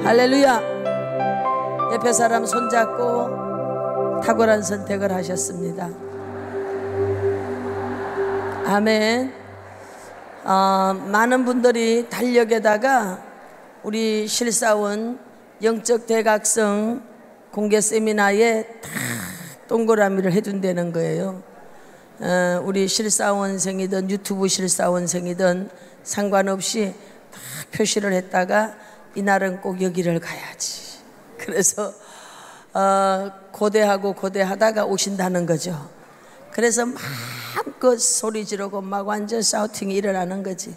할렐루야. 옆에 사람 손잡고 탁월한 선택을 하셨습니다. 아멘. 많은 분들이 달력에다가 우리 실사원 영적 대각성 공개 세미나에 다 동그라미를 해둔다는 거예요. 우리 실사원생이든 유튜브 실사원생이든 상관없이 다 표시를 했다가 이날은 꼭 여기를 가야지. 그래서 고대하고 고대하다가 오신다는 거죠. 그래서 마음껏 소리 지르고 막 완전 사우팅이 일어나는 거지.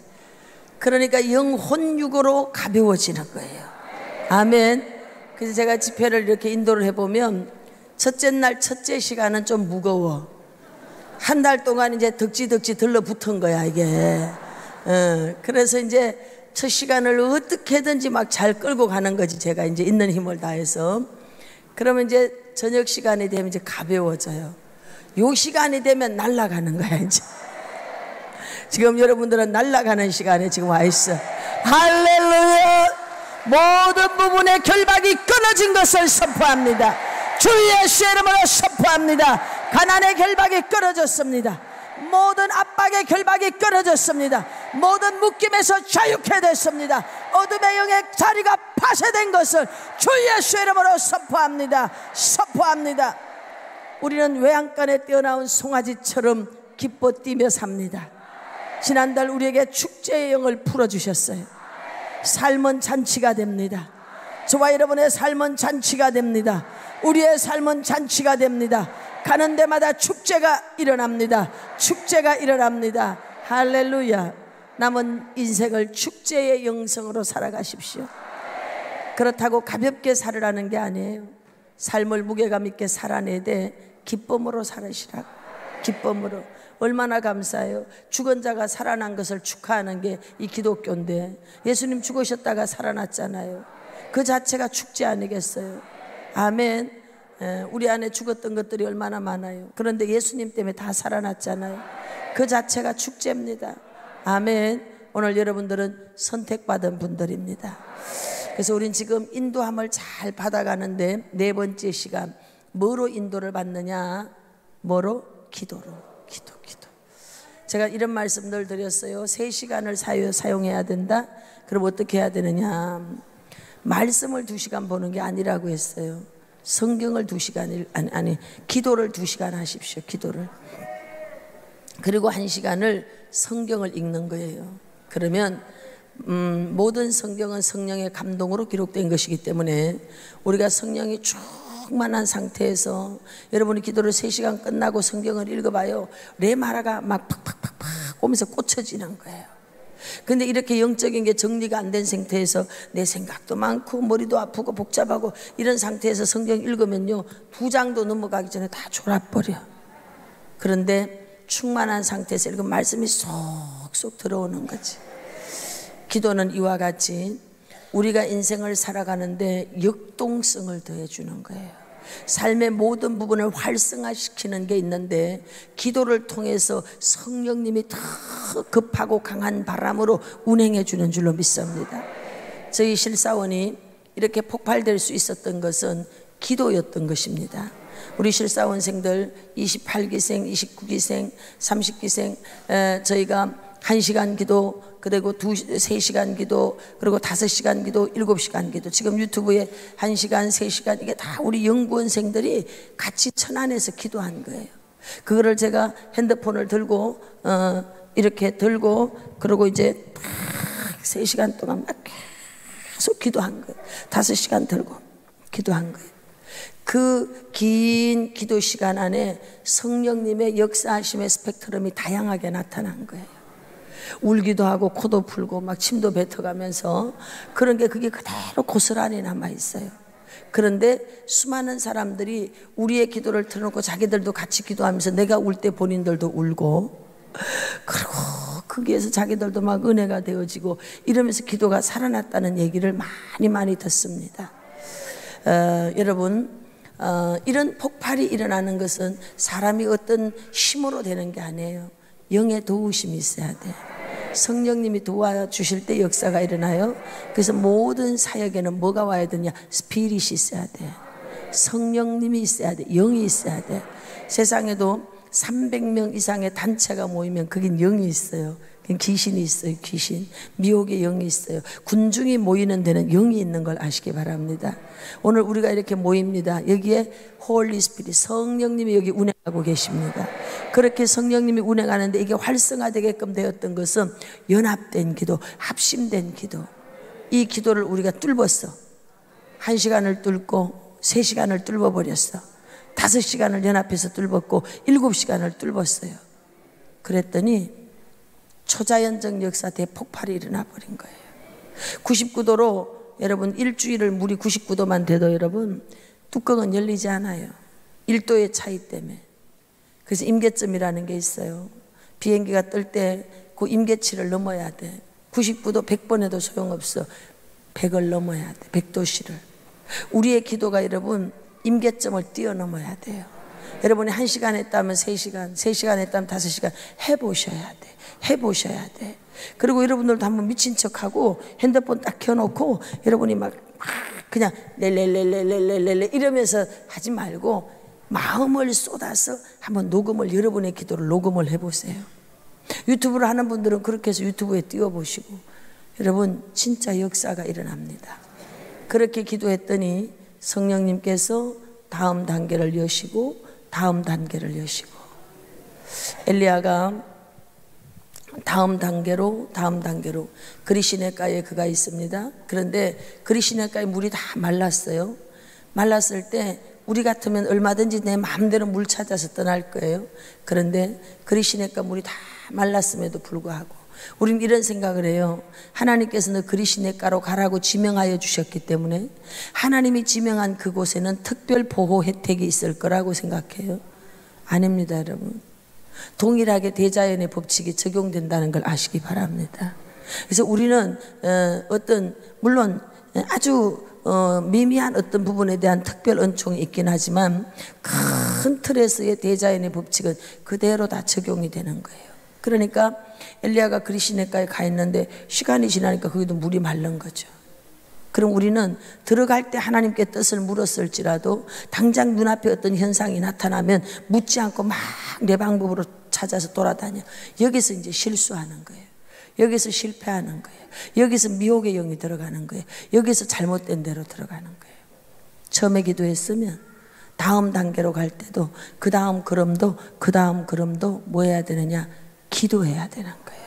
그러니까 영혼육으로 가벼워지는 거예요. 아멘. 그래서 제가 집회를 이렇게 인도를 해보면 첫째 날 첫째 시간은 좀 무거워. 한 달 동안 이제 덕지덕지 들러붙은 거야 이게. 그래서 이제 첫 시간을 어떻게든지 막 잘 끌고 가는 거지. 제가 이제 있는 힘을 다해서. 그러면 이제 저녁 시간이 되면 이제 가벼워져요. 요 시간이 되면 날아가는 거야 이제. 지금 여러분들은 날아가는 시간에 지금 와 있어. 할렐루야. 모든 부분의 결박이 끊어진 것을 선포합니다. 주 예수의 이름으로 선포합니다. 가난의 결박이 끊어졌습니다. 모든 압박의 결박이 끊어졌습니다. 모든 묶임에서 자유케 됐습니다. 어둠의 영의 자리가 파쇄된 것을 주 예수의 이름으로 선포합니다. 선포합니다. 우리는 외양간에 떼어나온 송아지처럼 기뻐 뛰며 삽니다. 지난달 우리에게 축제의 영을 풀어주셨어요. 삶은 잔치가 됩니다. 저와 여러분의 삶은 잔치가 됩니다. 우리의 삶은 잔치가 됩니다. 가는 데마다 축제가 일어납니다. 축제가 일어납니다. 할렐루야. 남은 인생을 축제의 영성으로 살아가십시오. 그렇다고 가볍게 살으라는 게 아니에요. 삶을 무게감 있게 살아내되 기쁨으로 살으시라고. 기쁨으로. 얼마나 감사해요. 죽은 자가 살아난 것을 축하하는 게 이 기독교인데, 예수님 죽으셨다가 살아났잖아요. 그 자체가 축제 아니겠어요? 아멘. 우리 안에 죽었던 것들이 얼마나 많아요. 그런데 예수님 때문에 다 살아났잖아요. 그 자체가 축제입니다. 아멘. 오늘 여러분들은 선택받은 분들입니다. 그래서 우린 지금 인도함을 잘 받아가는데, 네 번째 시간 뭐로 인도를 받느냐? 뭐로? 기도로. 기도. 제가 이런 말씀 늘 드렸어요. 3시간을 사용해야 된다. 그럼 어떻게 해야 되느냐? 말씀을 2시간 보는 게 아니라고 했어요. 성경을 2시간, 아니 기도를 2시간 하십시오. 기도를. 그리고 1시간을 성경을 읽는 거예요. 그러면 모든 성경은 성령의 감동으로 기록된 것이기 때문에 우리가 성령이 충만한 상태에서, 여러분이 기도를 3시간 끝나고 성경을 읽어봐요. 레마라가 막 팍팍팍팍 오면서 꽂혀지는 거예요. 근데 이렇게 영적인 게 정리가 안 된 상태에서 내 생각도 많고 머리도 아프고 복잡하고 이런 상태에서 성경 읽으면요, 2장도 넘어가기 전에 다 졸아버려. 그런데 충만한 상태에서 읽으면 말씀이 쏙쏙 들어오는 거지. 기도는 이와 같이 우리가 인생을 살아가는데 역동성을 더해주는 거예요. 삶의 모든 부분을 활성화시키는 게 있는데, 기도를 통해서 성령님이 더 급하고 강한 바람으로 운행해 주는 줄로 믿습니다. 저희 실사원이 이렇게 폭발될 수 있었던 것은 기도였던 것입니다. 우리 실사원생들 28기생, 29기생, 30기생 저희가 1시간 기도, 그리고 3시간 기도, 그리고 5시간 기도, 7시간 기도, 지금 유튜브에 1시간, 3시간, 이게 다 우리 연구원생들이 같이 천안에서 기도한 거예요. 그거를 제가 핸드폰을 들고 이렇게 들고, 그리고 이제 딱 3시간 동안 막 계속 기도한 거예요. 5시간 들고 기도한 거예요. 그 긴 기도 시간 안에 성령님의 역사하심의 스펙트럼이 다양하게 나타난 거예요. 울기도 하고 코도 풀고 막 침도 뱉어가면서, 그런 게 그게 그대로 고스란히 남아있어요. 그런데 수많은 사람들이 우리의 기도를 틀어놓고 자기들도 같이 기도하면서 내가 울 때 본인들도 울고, 그리고 거기에서 자기들도 막 은혜가 되어지고 이러면서 기도가 살아났다는 얘기를 많이 듣습니다. 여러분, 이런 폭발이 일어나는 것은 사람이 어떤 힘으로 되는 게 아니에요. 영의 도우심이 있어야 돼. 성령님이 도와주실 때 역사가 일어나요. 그래서 모든 사역에는 뭐가 와야 되냐? 스피릿이 있어야 돼. 성령님이 있어야 돼. 영이 있어야 돼. 세상에도 300명 이상의 단체가 모이면 그긴 영이 있어요. 귀신이 있어요. 귀신. 미혹의 영이 있어요. 군중이 모이는 데는 영이 있는 걸 아시기 바랍니다. 오늘 우리가 이렇게 모입니다. 여기에 홀리 스피릿, 성령님이 여기 운행하고 계십니다. 그렇게 성령님이 운행하는데 이게 활성화되게끔 되었던 것은 연합된 기도, 합심된 기도. 이 기도를 우리가 뚫었어. 1시간을 뚫고 3시간을 뚫어버렸어. 5시간을 연합해서 뚫었고 7시간을 뚫었어요. 그랬더니 초자연적 역사 대폭발이 일어나 버린 거예요. 99도로 여러분 일주일을 물이 99도만 돼도 여러분 뚜껑은 열리지 않아요. 1도의 차이 때문에. 그래서 임계점이라는 게 있어요. 비행기가 뜰 때 그 임계치를 넘어야 돼. 99도 100번 해도 소용없어. 100을 넘어야 돼. 100도씨를. 우리의 기도가 여러분 임계점을 뛰어넘어야 돼요. 여러분이 1시간 했다면 3시간, 3시간 했다면 5시간 해보셔야 돼. 해보셔야 돼. 그리고 여러분들도 한번 미친 척하고 핸드폰 딱 켜놓고 여러분이 막 그냥 렐렐렐렐렐렐렐 이러면서 하지 말고 마음을 쏟아서 한번 녹음을, 여러분의 기도를 녹음을 해보세요. 유튜브를 하는 분들은 그렇게 해서 유튜브에 띄워보시고 여러분 진짜 역사가 일어납니다. 그렇게 기도했더니 성령님께서 다음 단계를 여시고 다음 단계를 여시고 엘리야가 다음 단계로 그리시네가에 그가 있습니다. 그런데 그리시네가에 물이 다 말랐어요. 말랐을 때 우리 같으면 얼마든지 내 마음대로 물 찾아서 떠날 거예요. 그런데 그리시네가 물이 다 말랐음에도 불구하고 우리는 이런 생각을 해요. 하나님께서는 그리시네가로 가라고 지명하여 주셨기 때문에 하나님이 지명한 그곳에는 특별 보호 혜택이 있을 거라고 생각해요. 아닙니다, 여러분. 동일하게 대자연의 법칙이 적용된다는 걸 아시기 바랍니다. 그래서 우리는 물론 아주 미미한 어떤 부분에 대한 특별 은총이 있긴 하지만 큰 틀에서의 대자연의 법칙은 그대로 다 적용이 되는 거예요. 그러니까 엘리야가 그리시네가에 가 있는데 시간이 지나니까 거기도 물이 마른 거죠. 그럼 우리는 들어갈 때 하나님께 뜻을 물었을지라도 당장 눈앞에 어떤 현상이 나타나면 묻지 않고 막 내 방법으로 찾아서 돌아다녀. 여기서 이제 실수하는 거예요. 여기서 실패하는 거예요. 여기서 미혹의 영이 들어가는 거예요. 여기서 잘못된 대로 들어가는 거예요. 처음에 기도했으면 다음 단계로 갈 때도 그 다음 걸음도 뭐 해야 되느냐? 기도해야 되는 거예요.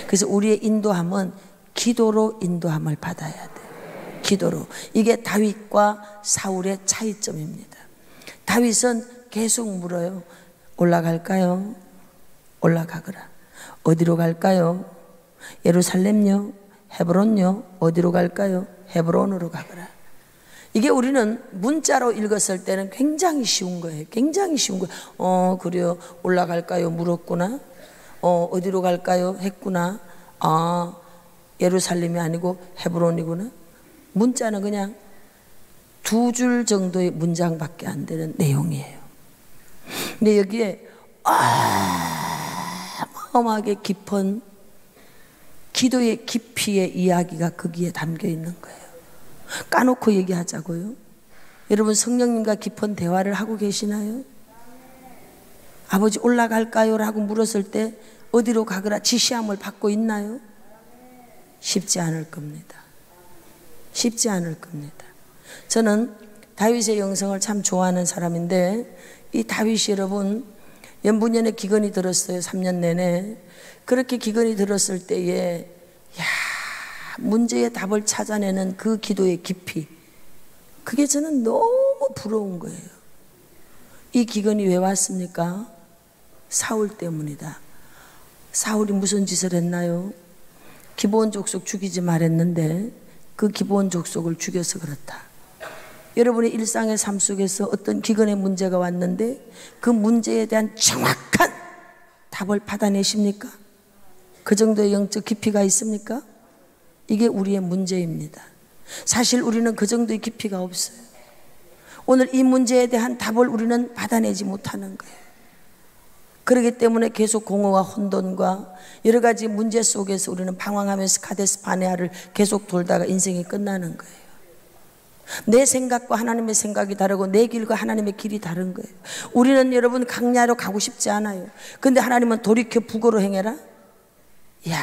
그래서 우리의 인도함은 기도로 인도함을 받아야 돼요. 기도로. 이게 다윗과 사울의 차이점입니다. 다윗은 계속 물어요. 올라갈까요? 올라가거라. 어디로 갈까요? 예루살렘요? 헤브론요? 어디로 갈까요? 헤브론으로 가거라. 이게 우리는 문자로 읽었을 때는 굉장히 쉬운 거예요. 굉장히 쉬운 거예요. 그래요. 올라갈까요? 물었구나. 어디로 갈까요? 했구나. 예루살렘이 아니고 헤브론이구나. 문자는 그냥 2줄 정도의 문장밖에 안 되는 내용이에요. 근데 여기에 어마어마하게 깊은 기도의 깊이의 이야기가 거기에 담겨 있는 거예요. 까놓고 얘기하자고요. 여러분 성령님과 깊은 대화를 하고 계시나요? 아버지 올라갈까요? 라고 물었을 때 어디로 가거라 지시함을 받고 있나요? 쉽지 않을 겁니다. 쉽지 않을 겁니다. 저는 다윗의 영성을 참 좋아하는 사람인데 이 다윗이 여러분 연분연의 기근이 들었어요. 3년 내내. 그렇게 기근이 들었을 때에 문제의 답을 찾아내는 그 기도의 깊이, 그게 저는 너무 부러운 거예요. 이 기근이 왜 왔습니까? 사울 때문이다. 사울이 무슨 짓을 했나요? 기브온 족속 죽이지 말했는데 그 기브온 족속을 죽여서 그렇다. 여러분의 일상의 삶 속에서 어떤 기근의 문제가 왔는데 그 문제에 대한 정확한 답을 받아내십니까? 그 정도의 영적 깊이가 있습니까? 이게 우리의 문제입니다. 사실 우리는 그 정도의 깊이가 없어요. 오늘 이 문제에 대한 답을 우리는 받아내지 못하는 거예요. 그렇기 때문에 계속 공허와 혼돈과 여러 가지 문제 속에서 우리는 방황하면서 카데스 바네아를 계속 돌다가 인생이 끝나는 거예요. 내 생각과 하나님의 생각이 다르고 내 길과 하나님의 길이 다른 거예요. 우리는 여러분 강야로 가고 싶지 않아요. 근데 하나님은 돌이켜 북으로 행해라. 이야,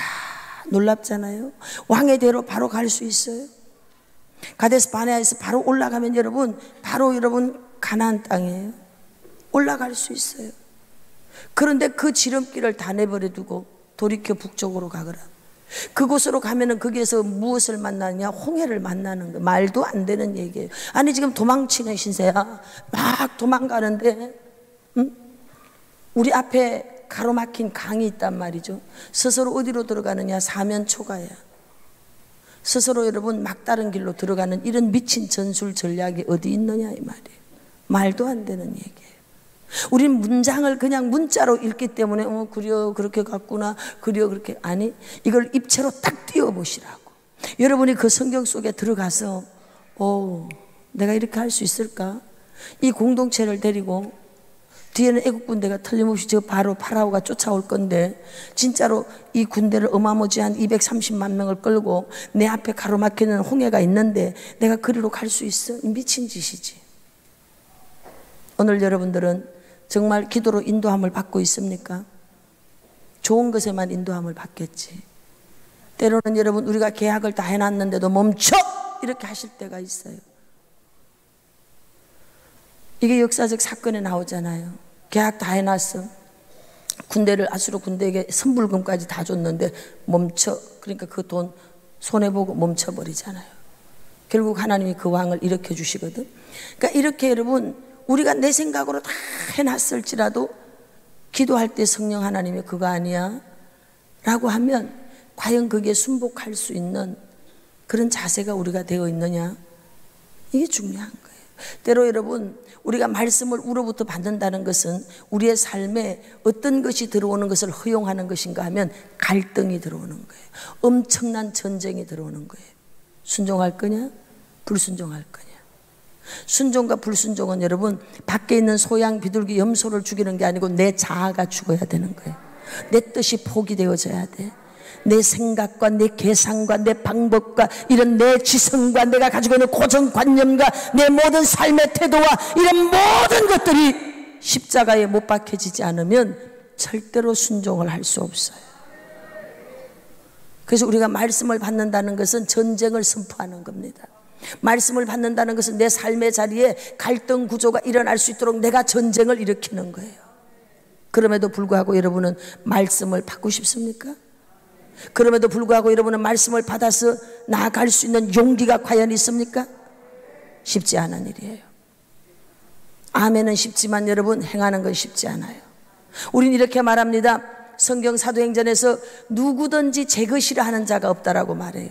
놀랍잖아요. 왕의 대로 바로 갈 수 있어요. 가데스 바네아에서 바로 올라가면 여러분 바로 여러분 가나안 땅이에요. 올라갈 수 있어요. 그런데 그 지름길을 다 내버려 두고 돌이켜 북쪽으로 가거라. 그곳으로 가면은 거기에서 무엇을 만나느냐? 홍해를 만나는 거. 말도 안 되는 얘기예요. 아니 지금 도망치는 신세야. 막 도망가는데 우리 앞에 가로막힌 강이 있단 말이죠. 스스로 어디로 들어가느냐? 사면초가야. 스스로 여러분 막다른 길로 들어가는 이런 미친 전술 전략이 어디 있느냐 이 말이에요. 말도 안 되는 얘기예요. 우린 문장을 그냥 문자로 읽기 때문에 그려 그렇게 갔구나, 그려 그렇게. 아니, 이걸 입체로 딱 띄워보시라고. 여러분이 그 성경 속에 들어가서 내가 이렇게 할 수 있을까? 이 공동체를 데리고 뒤에는 애국 군대가 틀림없이 저 바로 파라오가 쫓아올 건데 진짜로 이 군대를 어마무지한 230만 명을 끌고 내 앞에 가로막히는 홍해가 있는데 내가 그리로 갈 수 있어? 미친 짓이지. 오늘 여러분들은 정말 기도로 인도함을 받고 있습니까? 좋은 것에만 인도함을 받겠지. 때로는 여러분 우리가 계약을 다 해놨는데도 멈춰! 이렇게 하실 때가 있어요. 이게 역사적 사건에 나오잖아요. 계약 다 해놨어. 군대를 아수르 군대에게 선불금까지 다 줬는데 멈춰. 그러니까 그 돈 손해보고 멈춰버리잖아요. 결국 하나님이 그 왕을 일으켜 주시거든. 그러니까 이렇게 여러분 우리가 내 생각으로 다 해놨을지라도 기도할 때 성령 하나님이 그거 아니야 라고 하면 과연 거기에 순복할 수 있는 그런 자세가 우리가 되어 있느냐, 이게 중요한 거예요. 때로 여러분 우리가 말씀을 우로부터 받는다는 것은 우리의 삶에 어떤 것이 들어오는 것을 허용하는 것인가 하면 갈등이 들어오는 거예요. 엄청난 전쟁이 들어오는 거예요. 순종할 거냐 불순종할 거냐. 순종과 불순종은 여러분 밖에 있는 소양 비둘기 염소를 죽이는 게 아니고 내 자아가 죽어야 되는 거예요. 내 뜻이 포기되어져야 돼. 내 생각과 내 계산과 내 방법과 이런 내 지성과 내가 가지고 있는 고정관념과 내 모든 삶의 태도와 이런 모든 것들이 십자가에 못 박혀지지 않으면 절대로 순종을 할 수 없어요. 그래서 우리가 말씀을 받는다는 것은 전쟁을 선포하는 겁니다. 말씀을 받는다는 것은 내 삶의 자리에 갈등 구조가 일어날 수 있도록 내가 전쟁을 일으키는 거예요. 그럼에도 불구하고 여러분은 말씀을 받고 싶습니까? 그럼에도 불구하고 여러분은 말씀을 받아서 나아갈 수 있는 용기가 과연 있습니까? 쉽지 않은 일이에요. 아멘은 쉽지만 여러분 행하는 건 쉽지 않아요. 우린 이렇게 말합니다. 성경 사도행전에서 누구든지 제 것이라 하는 자가 없다라고 말해요.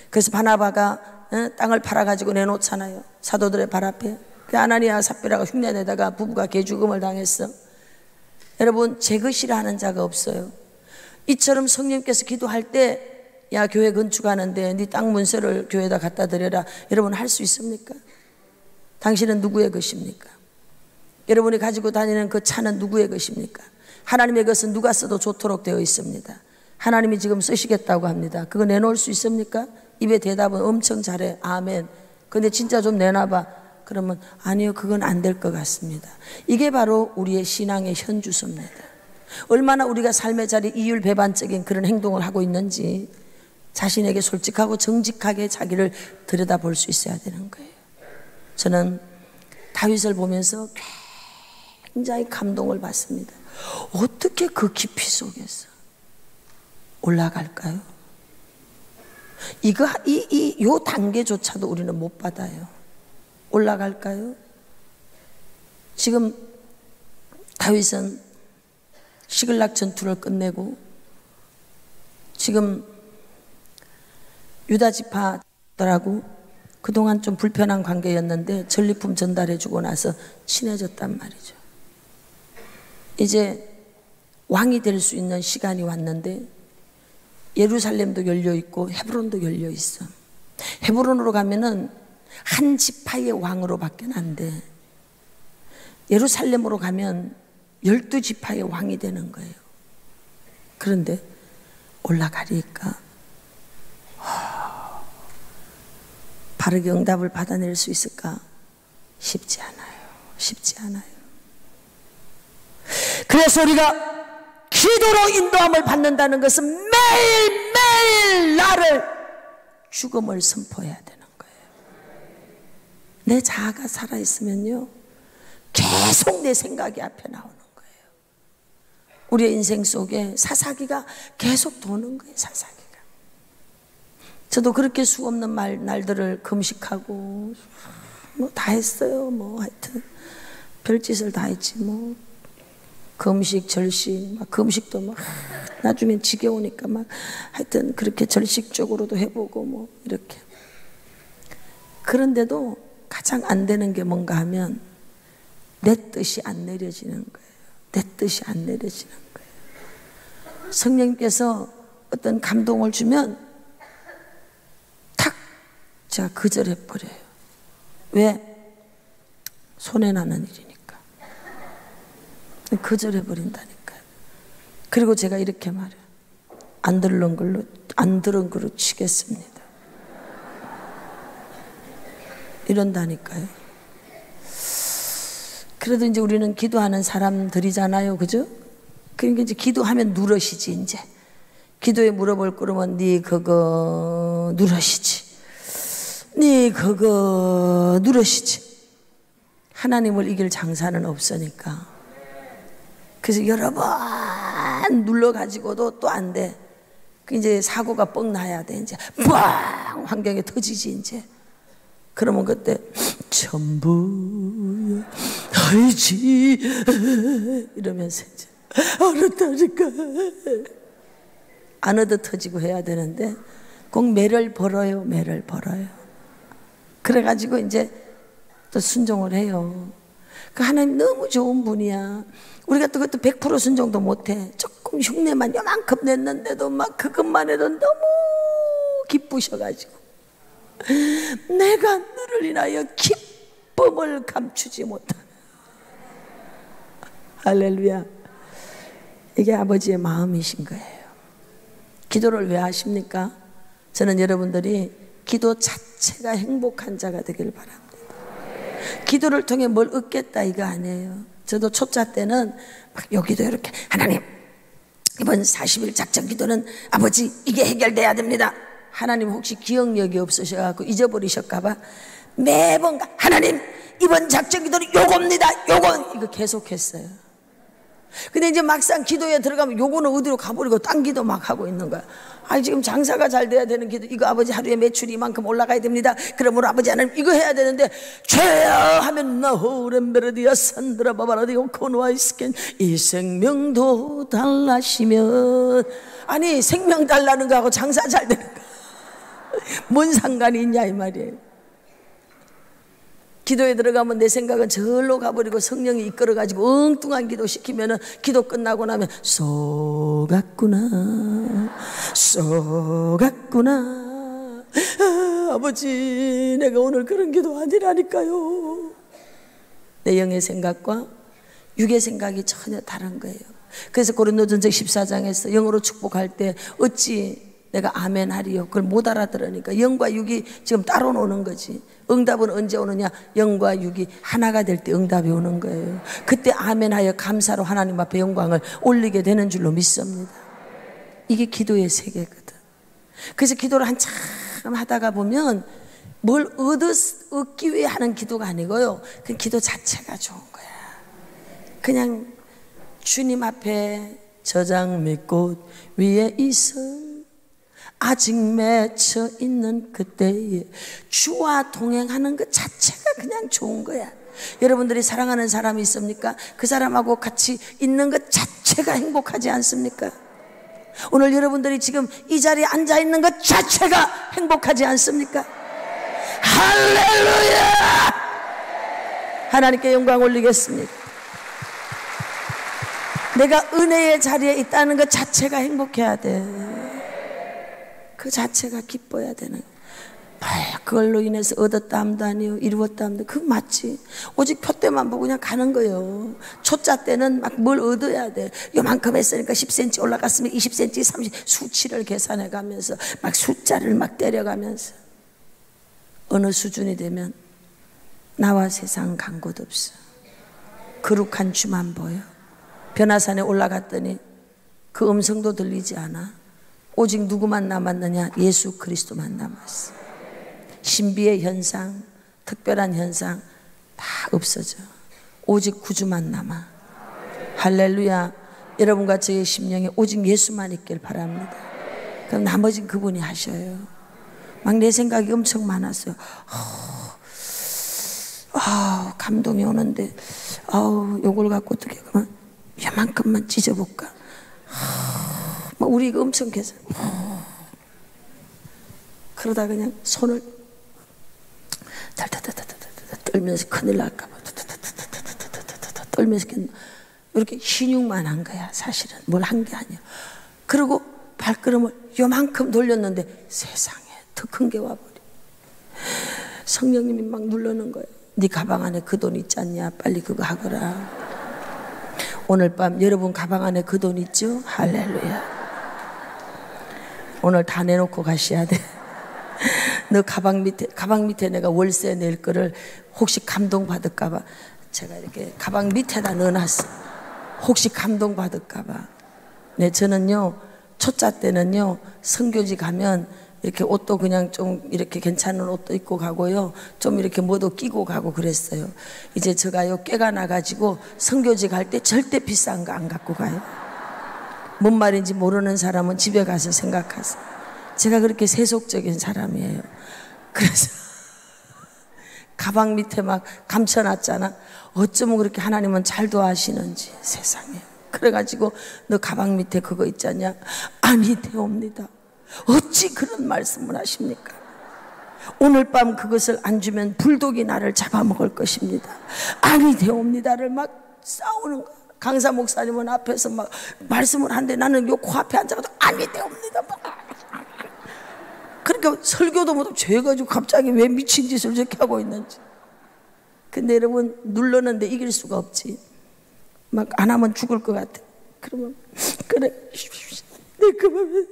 그래서 바나바가 땅을 팔아가지고 내놓잖아요. 사도들의 발 앞에. 그 아나니아 삽비라가 흉내내다가 부부가 개죽음을 당했어. 여러분 제 것이라 하는 자가 없어요. 이처럼 성령께서 기도할 때 야 교회 건축하는데 네 땅 문서를 교회에다 갖다 드려라. 여러분 할 수 있습니까? 당신은 누구의 것입니까? 여러분이 가지고 다니는 그 차는 누구의 것입니까? 하나님의 것은 누가 써도 좋도록 되어 있습니다. 하나님이 지금 쓰시겠다고 합니다. 그거 내놓을 수 있습니까? 입에 대답은 엄청 잘해. 아멘. 근데 진짜 좀 내놔봐. 그러면 아니요 그건 안 될 것 같습니다. 이게 바로 우리의 신앙의 현주소입니다. 얼마나 우리가 삶의 자리 이율배반적인 그런 행동을 하고 있는지 자신에게 솔직하고 정직하게 자기를 들여다볼 수 있어야 되는 거예요. 저는 다윗을 보면서 굉장히 감동을 받습니다. 어떻게 그 깊이 속에서 올라갈까요? 요 단계조차도 우리는 못 받아요. 올라갈까요? 지금 다윗은 시글락 전투를 끝내고 지금 유다 지파들하고 그동안 좀 불편한 관계였는데 전리품 전달해주고 나서 친해졌단 말이죠. 이제 왕이 될 수 있는 시간이 왔는데 예루살렘도 열려있고 헤브론도 열려있어. 헤브론으로 가면은 한 지파의 왕으로 밖에 안 돼. 예루살렘으로 가면 12지파의 왕이 되는 거예요. 그런데 올라가니까 바르게 응답을 받아낼 수 있을까? 쉽지 않아요. 쉽지 않아요. 그래서 우리가 기도로 인도함을 받는다는 것은 매일매일 나를 죽음을 선포해야 되는 거예요. 내 자아가 살아있으면요 계속 내 생각이 앞에 나오는 거예요. 우리의 인생 속에 사사기가 계속 도는 거예요. 사사기가. 저도 그렇게 수없는 날들을 금식하고 뭐 다 했어요. 뭐 하여튼 별짓을 다 했지 뭐. 금식, 절식, 막 금식도 막 나중엔 지겨우니까 막 하여튼 그렇게 절식적으로도 해보고 뭐 이렇게. 그런데도 가장 안 되는 게 뭔가 하면 내 뜻이 안 내려지는 거예요. 내 뜻이 안 내려지는 거예요. 성령님께서 어떤 감동을 주면 탁 제가 거절해버려요. 왜? 손해나는 일이니까. 거절해버린다니까요. 그리고 제가 이렇게 말해요. 안 들은 걸로 치겠습니다. 이런다니까요. 그래도 이제 우리는 기도하는 사람들이잖아요. 그죠? 그러니까 이제 기도하면 누러시지 이제. 기도에 물어볼 거면 네 그거 누러시지. 네 그거 누러시지. 하나님을 이길 장사는 없으니까. 그래서 여러 번 눌러가지고도 또 안 돼. 이제 사고가 뻥 나야 돼. 이제 빵 환경에 터지지 이제. 그러면 그때 전부 알지 이러면서 이제 알았다니까. 안 얻어 터지고 해야 되는데 꼭 매를 벌어요. 매를 벌어요. 그래가지고 이제 또 순종을 해요. 그 하나님 너무 좋은 분이야. 우리가 또 그것도 100% 순종도 못해. 조금 흉내만 요만큼 냈는데도 막 그것만 해도 너무 기쁘셔가지고 내가 너를 인하여 기쁨을 감추지 못하는. 할렐루야. 이게 아버지의 마음이신 거예요. 기도를 왜 하십니까? 저는 여러분들이 기도 자체가 행복한 자가 되길 바랍니다. 기도를 통해 뭘 얻겠다 이거 아니에요. 저도 초짜 때는 막 여기도 이렇게 하나님 이번 40일 작전 기도는 아버지 이게 해결돼야 됩니다. 하나님 혹시 기억력이 없으셔갖고 잊어버리실까봐 매번 하나님 이번 작전 기도는 요겁니다. 요건 이거 계속했어요. 근데 이제 막상 기도에 들어가면 요거는 어디로 가버리고 딴 기도 막 하고 있는 거야. 아니 지금 장사가 잘 돼야 되는 기도 이거 아버지 하루에 매출이 이만큼 올라가야 됩니다. 그러므로 아버지 하나님 이거 해야 되는데 죄야 하면 나호렘베르디아 산드라바바라디오 코노아이스켄 이 생명도 달라시면 아니 생명 달라는 거하고 장사 잘 되는 거 뭔 상관이 있냐 이 말이에요. 기도에 들어가면 내 생각은 절로 가버리고 성령이 이끌어가지고 엉뚱한 기도 시키면은 기도 끝나고 나면 쏘갔구나 쏘갔구나 아버지 내가 오늘 그런 기도 아니라니까요. 내 영의 생각과 육의 생각이 전혀 다른 거예요. 그래서 고린도전서 14장에서 영으로 축복할 때 어찌 내가 아멘 하리요 그걸 못 알아들으니까 영과 육이 지금 따로 노는 거지. 응답은 언제 오느냐? 영과 육이 하나가 될 때 응답이 오는 거예요. 그때 아멘하여 감사로 하나님 앞에 영광을 올리게 되는 줄로 믿습니다. 이게 기도의 세계거든. 그래서 기도를 한참 하다가 보면 뭘 얻기 위해 하는 기도가 아니고요. 그 기도 자체가 좋은 거야. 그냥 주님 앞에 저장 밑꽃 위에 있어 아직 맺혀 있는 그때에 주와 동행하는 것 자체가 그냥 좋은 거야. 여러분들이 사랑하는 사람이 있습니까? 그 사람하고 같이 있는 것 자체가 행복하지 않습니까? 오늘 여러분들이 지금 이 자리에 앉아 있는 것 자체가 행복하지 않습니까? 할렐루야! 하나님께 영광 올리겠습니다. 내가 은혜의 자리에 있다는 것 자체가 행복해야 돼. 그 자체가 기뻐야 되는. 그걸로 인해서 얻었다 함도 아니요 이루었다 함도 그거 맞지. 오직 표대만 보고 그냥 가는 거예요. 초짜 때는 막 뭘 얻어야 돼. 요만큼 했으니까 10cm 올라갔으면 20cm 30 수치를 계산해 가면서 막 숫자를 막 때려가면서 어느 수준이 되면 나와 세상 간 곳 없어. 거룩한 주만 보여. 변화산에 올라갔더니 그 음성도 들리지 않아. 오직 누구만 남았느냐? 예수 그리스도만 남았어. 신비의 현상, 특별한 현상 다 없어져. 오직 구주만 남아. 할렐루야. 여러분과 저의 심령에 오직 예수만 있길 바랍니다. 그럼 나머지는 그분이 하셔요. 막 내 생각이 엄청 많았어요. 감동이 오는데 요걸 갖고 어떻게 그만 요만큼만 찢어볼까. 막 우리가 엄청 계산. 그러다 그냥 손을 떨면서 큰일 날까봐 떨면서 이렇게 신용만 한 거야. 사실은 뭘 한 게 아니야. 그리고 발걸음을 요만큼 돌렸는데 세상에 더 큰 게 와버려. 성령님이 막 누르는 거야. 네 가방 안에 그 돈 있지 않냐? 빨리 그거 하거라. 오늘 밤 여러분 가방 안에 그 돈 있죠? 할렐루야. 오늘 다 내놓고 가셔야 돼. 너 가방 밑에 내가 월세 낼 거를 혹시 감동받을까봐 제가 이렇게 가방 밑에다 넣어놨어. 혹시 감동받을까봐. 네, 저는요 초짜 때는요 선교지 가면 이렇게 옷도 그냥 좀 이렇게 괜찮은 옷도 입고 가고요, 좀 이렇게 뭐도 끼고 가고 그랬어요. 이제 제가요 깨가 나가지고 선교지 갈 때 절대 비싼 거 안 갖고 가요. 뭔 말인지 모르는 사람은 집에 가서 생각하세요. 제가 그렇게 세속적인 사람이에요. 그래서 가방 밑에 막 감춰놨잖아. 어쩌면 그렇게 하나님은 잘 도와하시는지 세상에. 그래가지고 너 가방 밑에 그거 있잖냐? 아니 되옵니다. 어찌 그런 말씀을 하십니까? 오늘 밤 그것을 안 주면 불독이 나를 잡아먹을 것입니다. 아니 되옵니다를 막 싸우는 거야. 강사 목사님은 앞에서 막 말씀을 하는데 나는 요 코 앞에 앉아가지고 아니 되옵니다. 그러니까 설교도 못하고 죄가지고 갑자기 왜 미친 짓을 저렇게 하고 있는지. 근데 여러분 눌렀는데 이길 수가 없지. 막 안 하면 죽을 것 같아. 그러면 그래 내 그만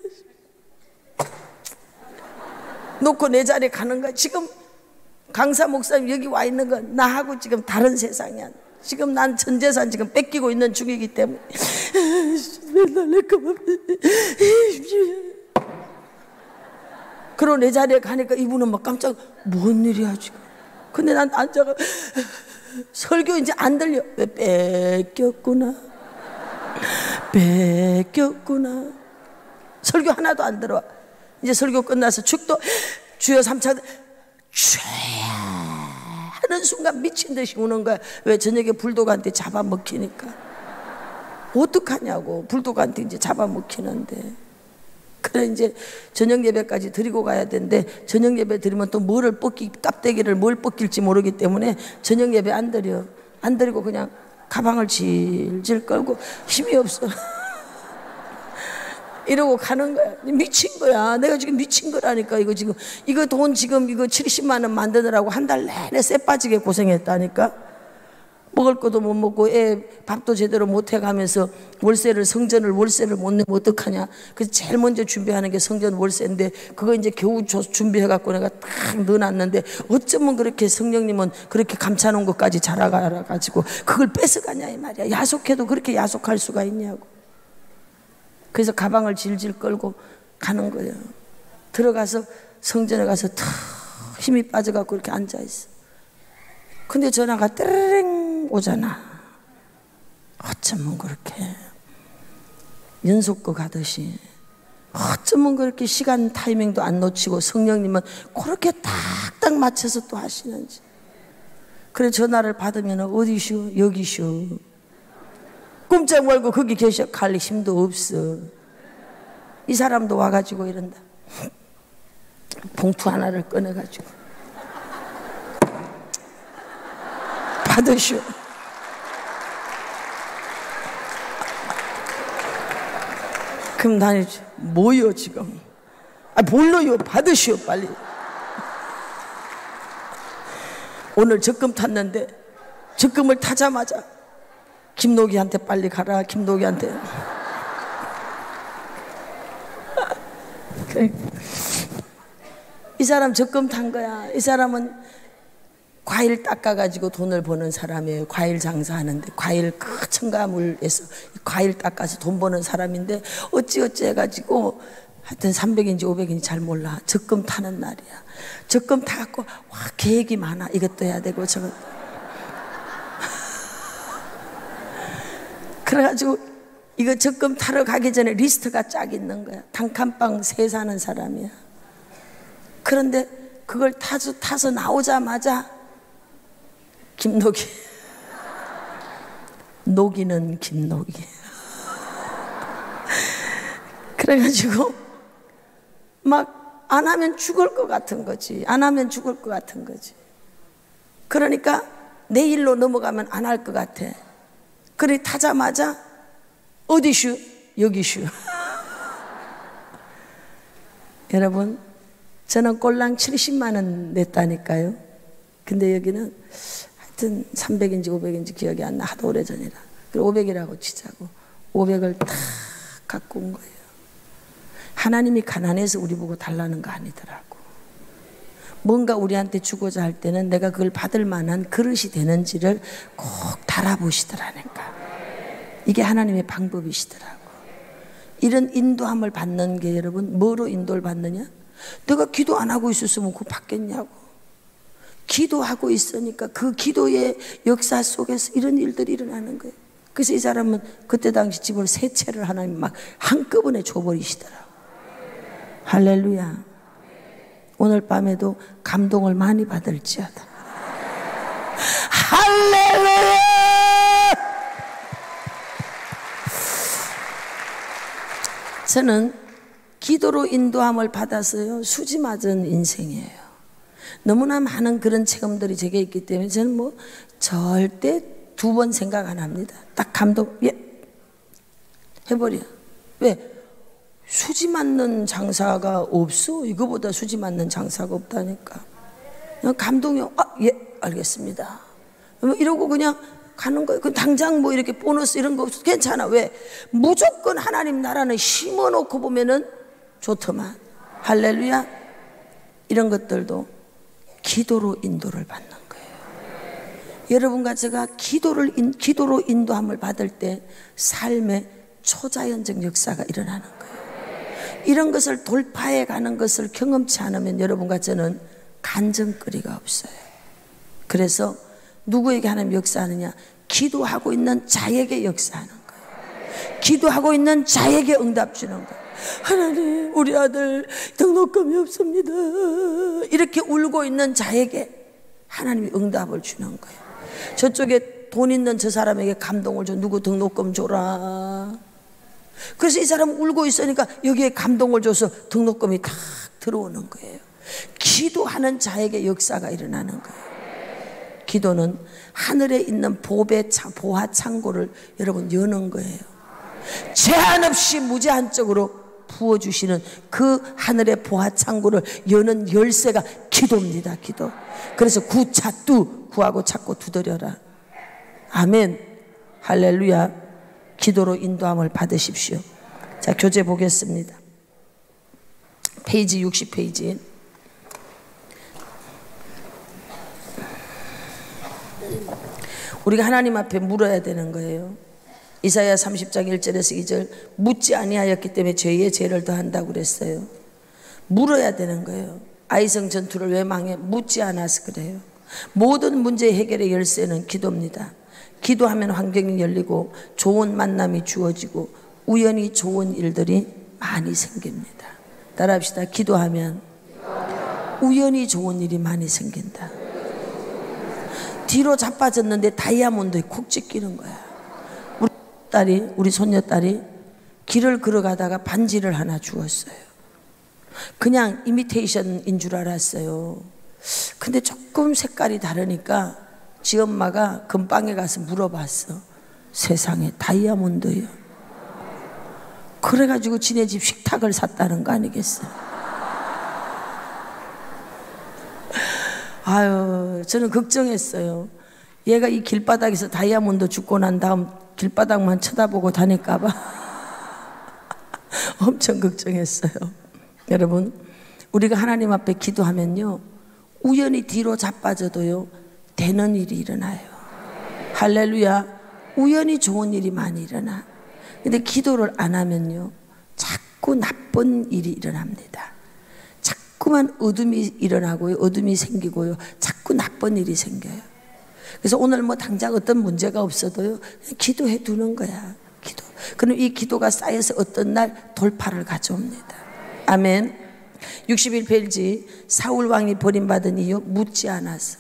놓고 내 자리에 가는 거야. 지금 강사 목사님 여기 와 있는 건 나하고 지금 다른 세상이야. 지금 난 전 재산 지금 뺏기고 있는 중이기 때문에 맨날 내 그만. 그러고 내 자리에 가니까 이분은 막 깜짝 뭔 일이야 지금. 근데 난 앉아가 설교 이제 안 들려. 뺏겼구나 뺏겼구나. 설교 하나도 안 들어와. 이제 설교 끝나서 축도 주여 삼창 주여 하는 순간 미친 듯이 우는 거야. 왜? 저녁에 불독한테 잡아먹히니까. 어떡하냐고. 불독한테 이제 잡아먹히는데. 그래 이제 저녁 예배까지 드리고 가야 되는데 저녁 예배 드리면 또 뭐를 깝대기를 뭘 뽑길지 모르기 때문에 저녁 예배 안 드려. 안 드리고 그냥 가방을 질질 끌고 힘이 없어. 이러고 가는 거야. 미친 거야. 내가 지금 미친 거라니까. 이거 돈 지금 이거 70만 원 만드느라고 한 달 내내 쎄 빠지게 고생했다니까. 먹을 것도 못 먹고 애 밥도 제대로 못 해가면서 성전을 월세를 못 내면 어떡하냐. 그래서 제일 먼저 준비하는 게 성전 월세인데 그거 이제 겨우 준비해갖고 내가 딱 넣어놨는데 어쩌면 그렇게 성령님은 그렇게 감춰놓은 것까지 자라가지고 그걸 뺏어가냐 이 말이야. 야속해도 그렇게 야속할 수가 있냐고. 그래서 가방을 질질 끌고 가는 거예요. 들어가서 성전에 가서 탁 힘이 빠져갖고 이렇게 앉아있어. 근데 전화가 떼르릉 오잖아. 어쩌면 그렇게 연속거 가듯이 어쩌면 그렇게 시간 타이밍도 안 놓치고 성령님은 그렇게 딱딱 맞춰서 또 하시는지. 그래 전화를 받으면 어디시오? 여기시오. 꼼짝 말고 거기 계셔. 갈 힘도 없어. 이 사람도 와가지고 이런다. 봉투 하나를 꺼내가지고 받으시오. 그럼 나는 뭐요 지금? 몰라요. 받으시오 빨리. 오늘 적금 탔는데 적금을 타자마자 김노기한테 빨리 가라. 김노기한테. 이 사람 적금 탄 거야. 이 사람은 과일 닦아가지고 돈을 버는 사람이에요. 과일 장사하는데 과일 그 첨가물에서 과일 닦아서 돈 버는 사람인데 어찌어찌 해가지고 하여튼 300인지 500인지 잘 몰라. 적금 타는 날이야. 적금 타갖고 와 계획이 많아. 이것도 해야 되고 저것. 그래가지고 이거 적금 타러 가기 전에 리스트가 쫙 있는 거야. 단칸방 세 사는 사람이야. 그런데 그걸 타서 나오자마자 김노기. 노기는 김노기. 그래가지고 막 안 하면 죽을 것 같은 거지. 안 하면 죽을 것 같은 거지. 그러니까 내일로 넘어가면 안 할 것 같아. 그래 타자마자 어디슈? 여기슈. 여러분 저는 꼴랑 70만 원 냈다니까요. 근데 여기는 하여튼 300인지 500인지 기억이 안 나. 하도 오래전이라. 그리고 500이라고 치자고 500을 탁 갖고 온 거예요. 하나님이 가난해서 우리 보고 달라는 거 아니더라고. 뭔가 우리한테 주고자 할 때는 내가 그걸 받을 만한 그릇이 되는지를 꼭 달아보시더라니까. 이게 하나님의 방법이시더라고. 이런 인도함을 받는 게 여러분 뭐로 인도를 받느냐? 내가 기도 안 하고 있었으면 그거 받겠냐고. 기도하고 있으니까 그 기도의 역사 속에서 이런 일들이 일어나는 거예요. 그래서 이 사람은 그때 당시 집을 세 채를 하나님 막 한꺼번에 줘버리시더라고. 할렐루야. 오늘 밤에도 감동을 많이 받을지어다. 할렐루야. 저는 기도로 인도함을 받아서요 수지 맞은 인생이에요. 너무나 많은 그런 체험들이 제게 있기 때문에 저는 뭐 절대 두 번 생각 안 합니다. 딱 감동, 예, 해버려. 왜? 수지 맞는 장사가 없어. 이거보다 수지 맞는 장사가 없다니까. 그냥 감동이, 예, 알겠습니다. 이러고 그냥 가는 거예요. 그 당장 뭐 이렇게 보너스 이런 거 없어. 괜찮아. 왜? 무조건 하나님 나라는 심어놓고 보면은 좋더만. 할렐루야. 이런 것들도 기도로 인도를 받는 거예요. 여러분과 제가 기도로 인도함을 받을 때 삶의 초자연적 역사가 일어나는 거예요. 이런 것을 돌파해 가는 것을 경험치 않으면 여러분과 저는 간증거리가 없어요. 그래서 누구에게 하나님 역사하느냐? 기도하고 있는 자에게 역사하는 거예요. 기도하고 있는 자에게 응답 주는 거예요. 하나님 우리 아들 등록금이 없습니다. 이렇게 울고 있는 자에게 하나님이 응답을 주는 거예요. 저쪽에 돈 있는 저 사람에게 감동을 줘. 누구 등록금 줘라. 그래서 이 사람 울고 있으니까 여기에 감동을 줘서 등록금이 탁 들어오는 거예요. 기도하는 자에게 역사가 일어나는 거예요. 기도는 하늘에 있는 보화 창고를 여러분 여는 거예요. 제한 없이 무제한적으로 부어주시는 그 하늘의 보화 창고를 여는 열쇠가 기도입니다. 기도. 그래서 구차두 구하고 찾고 두드려라. 아멘. 할렐루야. 기도로 인도함을 받으십시오. 자, 교재 보겠습니다. 페이지 60페이지. 우리가 하나님 앞에 물어야 되는 거예요. 이사야 30장 1절에서 2절 묻지 아니하였기 때문에 죄에 죄를 더한다고 그랬어요. 물어야 되는 거예요. 아이성 전투를 왜 망해? 묻지 않아서 그래요. 모든 문제 해결의 열쇠는 기도입니다. 기도하면 환경이 열리고 좋은 만남이 주어지고 우연히 좋은 일들이 많이 생깁니다. 따라합시다. 기도하면 우연히 좋은 일이 많이 생긴다. 뒤로 자빠졌는데 다이아몬드에 콕 찍히는 거야. 우리 손녀딸이 길을 걸어가다가 반지를 하나 주었어요. 그냥 이미테이션인 줄 알았어요. 근데 조금 색깔이 다르니까 지 엄마가 금방에 가서 물어봤어. 세상에 다이아몬드요. 그래가지고 지네 집 식탁을 샀다는 거 아니겠어요? 아유, 저는 걱정했어요. 얘가 이 길바닥에서 다이아몬드 죽고 난 다음 길바닥만 쳐다보고 다닐까봐 엄청 걱정했어요. 여러분, 우리가 하나님 앞에 기도하면요, 우연히 뒤로 자빠져도요, 되는 일이 일어나요. 할렐루야. 우연히 좋은 일이 많이 일어나. 근데 기도를 안 하면요, 자꾸 나쁜 일이 일어납니다. 자꾸만 어둠이 일어나고요, 어둠이 생기고요, 자꾸 나쁜 일이 생겨요. 그래서 오늘 뭐 당장 어떤 문제가 없어도요, 기도해 두는 거야. 기도. 그럼 이 기도가 쌓여서 어떤 날 돌파를 가져옵니다. 아멘. 61페이지. 사울 왕이 버림받은 이유, 묻지 않아서.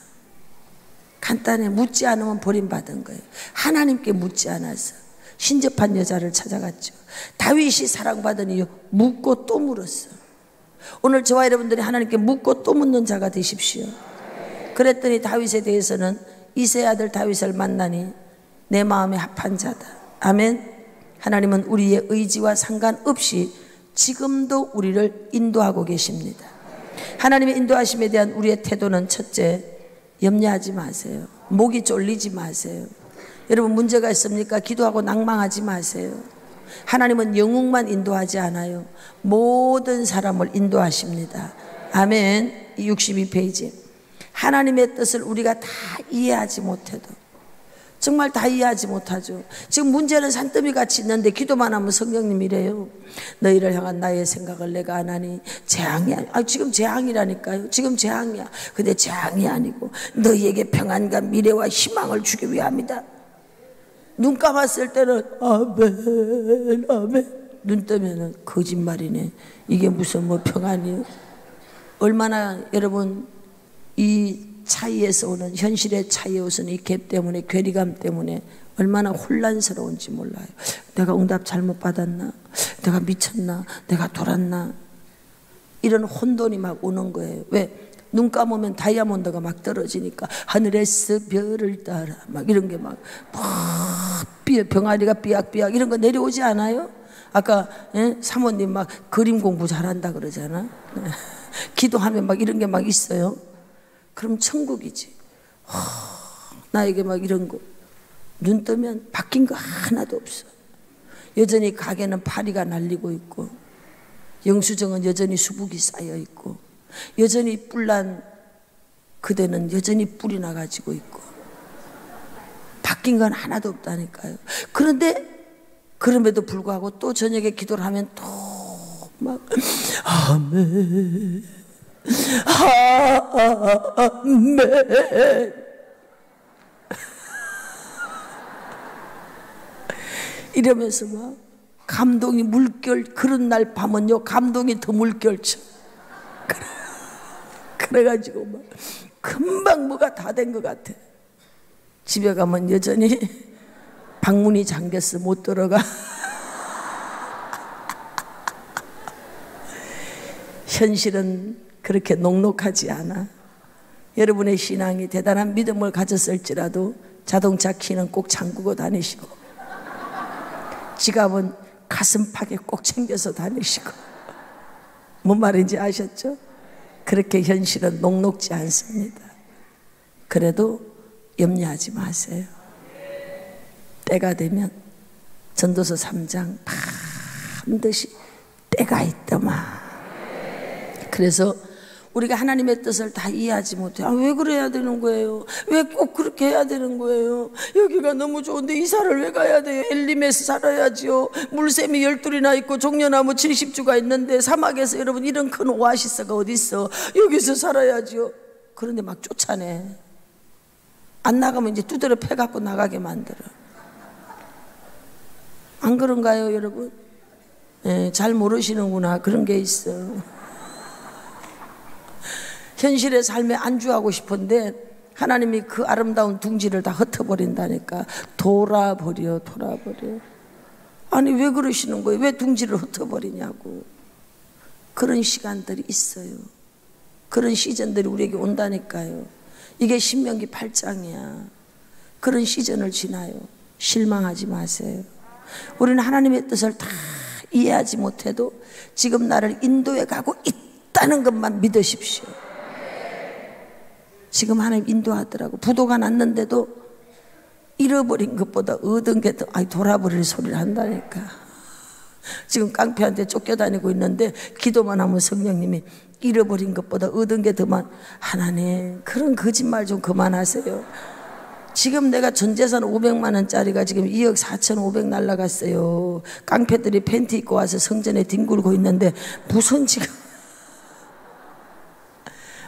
간단해. 묻지 않으면 버림받은 거예요. 하나님께 묻지 않아서 신접한 여자를 찾아갔죠. 다윗이 사랑받은 이유, 묻고 또 물었어. 오늘 저와 여러분들이 하나님께 묻고 또 묻는 자가 되십시오. 그랬더니 다윗에 대해서는 이새의 아들 다윗을 만나니 내 마음에 합한 자다. 아멘. 하나님은 우리의 의지와 상관없이 지금도 우리를 인도하고 계십니다. 하나님의 인도하심에 대한 우리의 태도는 첫째, 염려하지 마세요. 목이 쫄리지 마세요. 여러분, 문제가 있습니까? 기도하고 낭망하지 마세요. 하나님은 영웅만 인도하지 않아요. 모든 사람을 인도하십니다. 아멘. 62페이지. 하나님의 뜻을 우리가 다 이해하지 못해도, 정말 다 이해하지 못하죠. 지금 문제는 산더미 같이 있는데 기도만 하면 성령님이 이래요. 너희를 향한 나의 생각을 내가 안 하니 재앙이 지금 재앙이라니까요. 지금 재앙이야. 근데 재앙이 아니고 너희에게 평안과 미래와 희망을 주기 위함이다. 눈 감았을 때는 아멘 아멘, 눈 뜨면은 거짓말이네. 이게 무슨 뭐 평안이요. 얼마나 여러분 이 차이에서 오는, 현실의 차이에 오는 이 갭 때문에, 괴리감 때문에 얼마나 혼란스러운지 몰라요. 내가 응답 잘못 받았나? 내가 미쳤나? 내가 돌았나? 이런 혼돈이 막 오는 거예요. 왜? 눈 감으면 다이아몬드가 막 떨어지니까 하늘에서 별을 따라 막 이런 게 막 병아리가 삐약삐약 이런 거 내려오지 않아요? 아까 사모님 막 그림 공부 잘한다 그러잖아. 기도하면 막 이런 게 막 있어요. 그럼 천국이지. 나에게 막 이런 거 눈 뜨면 바뀐 거 하나도 없어. 여전히 가게는 파리가 날리고 있고, 영수증은 여전히 수북이 쌓여 있고, 여전히 뿔난 그대는 여전히 뿔이 나가지고 있고, 바뀐 건 하나도 없다니까요. 그런데 그럼에도 불구하고 또 저녁에 기도를 하면 또 막 아멘 아멘 이러면서 막 감동이 물결, 그런 날 밤은요 감동이 더 물결쳐. 그래가지고 막 금방 뭐가 다 된 것 같아. 집에 가면 여전히 방문이 잠겼어. 못 들어가. 현실은 그렇게 녹록하지 않아. 여러분의 신앙이 대단한 믿음을 가졌을지라도 자동차 키는 꼭 잠그고 다니시고, 지갑은 가슴팍에 꼭 챙겨서 다니시고. 뭔 말인지 아셨죠? 그렇게 현실은 녹록지 않습니다. 그래도 염려하지 마세요. 때가 되면 전도서 3장 반드시 때가 있더만. 그래서 우리가 하나님의 뜻을 다 이해하지 못해요. 왜 그래야 되는 거예요? 왜 꼭 그렇게 해야 되는 거예요? 여기가 너무 좋은데 이사를 왜 가야 돼요? 엘림에서 살아야지요. 물샘이 12이나 있고 종려나무 70주가 있는데 사막에서 여러분 이런 큰 오아시스가 어디 있어? 여기서 살아야지요. 그런데 막 쫓아내. 안 나가면 이제 두드려 패갖고 나가게 만들어. 안 그런가요, 여러분? 네, 잘 모르시는구나. 그런 게 있어. 현실의 삶에 안주하고 싶은데 하나님이 그 아름다운 둥지를 다 흩어버린다니까. 돌아버려. 아니 왜 그러시는 거예요? 왜 둥지를 흩어버리냐고. 그런 시간들이 있어요. 그런 시즌들이 우리에게 온다니까요. 이게 신명기 8장이야. 그런 시즌을 지나요. 실망하지 마세요. 우리는 하나님의 뜻을 다 이해하지 못해도 지금 나를 인도해 가고 있다는 것만 믿으십시오. 지금 하나님 인도하더라고. 부도가 났는데도 잃어버린 것보다 얻은 게 더, 돌아버릴 소리를 한다니까. 지금 깡패한테 쫓겨다니고 있는데 기도만 하면 성령님이 잃어버린 것보다 얻은 게 더 많. 하나님, 그런 거짓말 좀 그만하세요. 지금 내가 전 재산 500만 원짜리가 지금 2억 4,500 날라갔어요. 깡패들이 팬티 입고 와서 성전에 뒹굴고 있는데 무슨 지금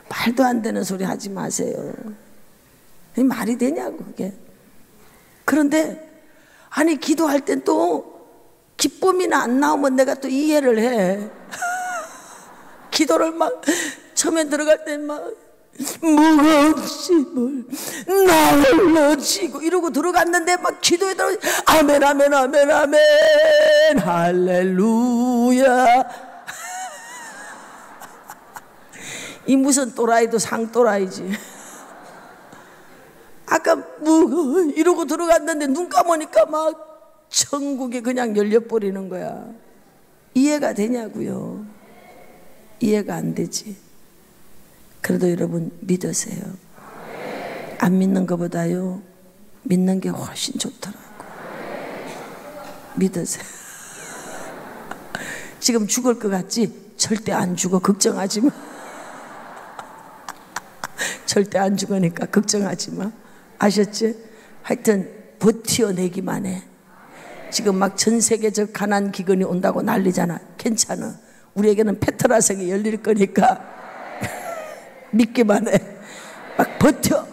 말도 안 되는 소리 하지 마세요. 말이 되냐고 그게. 그런데 아니 기도할 땐 또 기쁨이나 안 나오면 내가 또 이해를 해. 기도를 막 처음에 들어갈 때 막 무거운 짐을 나홀로 지고 이러고 들어갔는데 막 기도에 들어 아멘 아멘 아멘 아멘 할렐루야. 이 무슨 또라이도 상또라이지. 아까 무거워 이러고 들어갔는데 눈 감으니까 막 천국이 그냥 열려버리는 거야. 이해가 되냐고요. 이해가 안 되지. 그래도 여러분 믿으세요. 안 믿는 것보다요 믿는 게 훨씬 좋더라고. 믿으세요. 지금 죽을 것 같지? 절대 안 죽어. 걱정하지 마. 절대 안 죽으니까 걱정하지 마. 아셨지? 하여튼 버텨내기만 해. 지금 막 전 세계적 가난 기근이 온다고 난리잖아. 괜찮아. 우리에게는 페트라성이 열릴 거니까 믿기만 해. 막 버텨.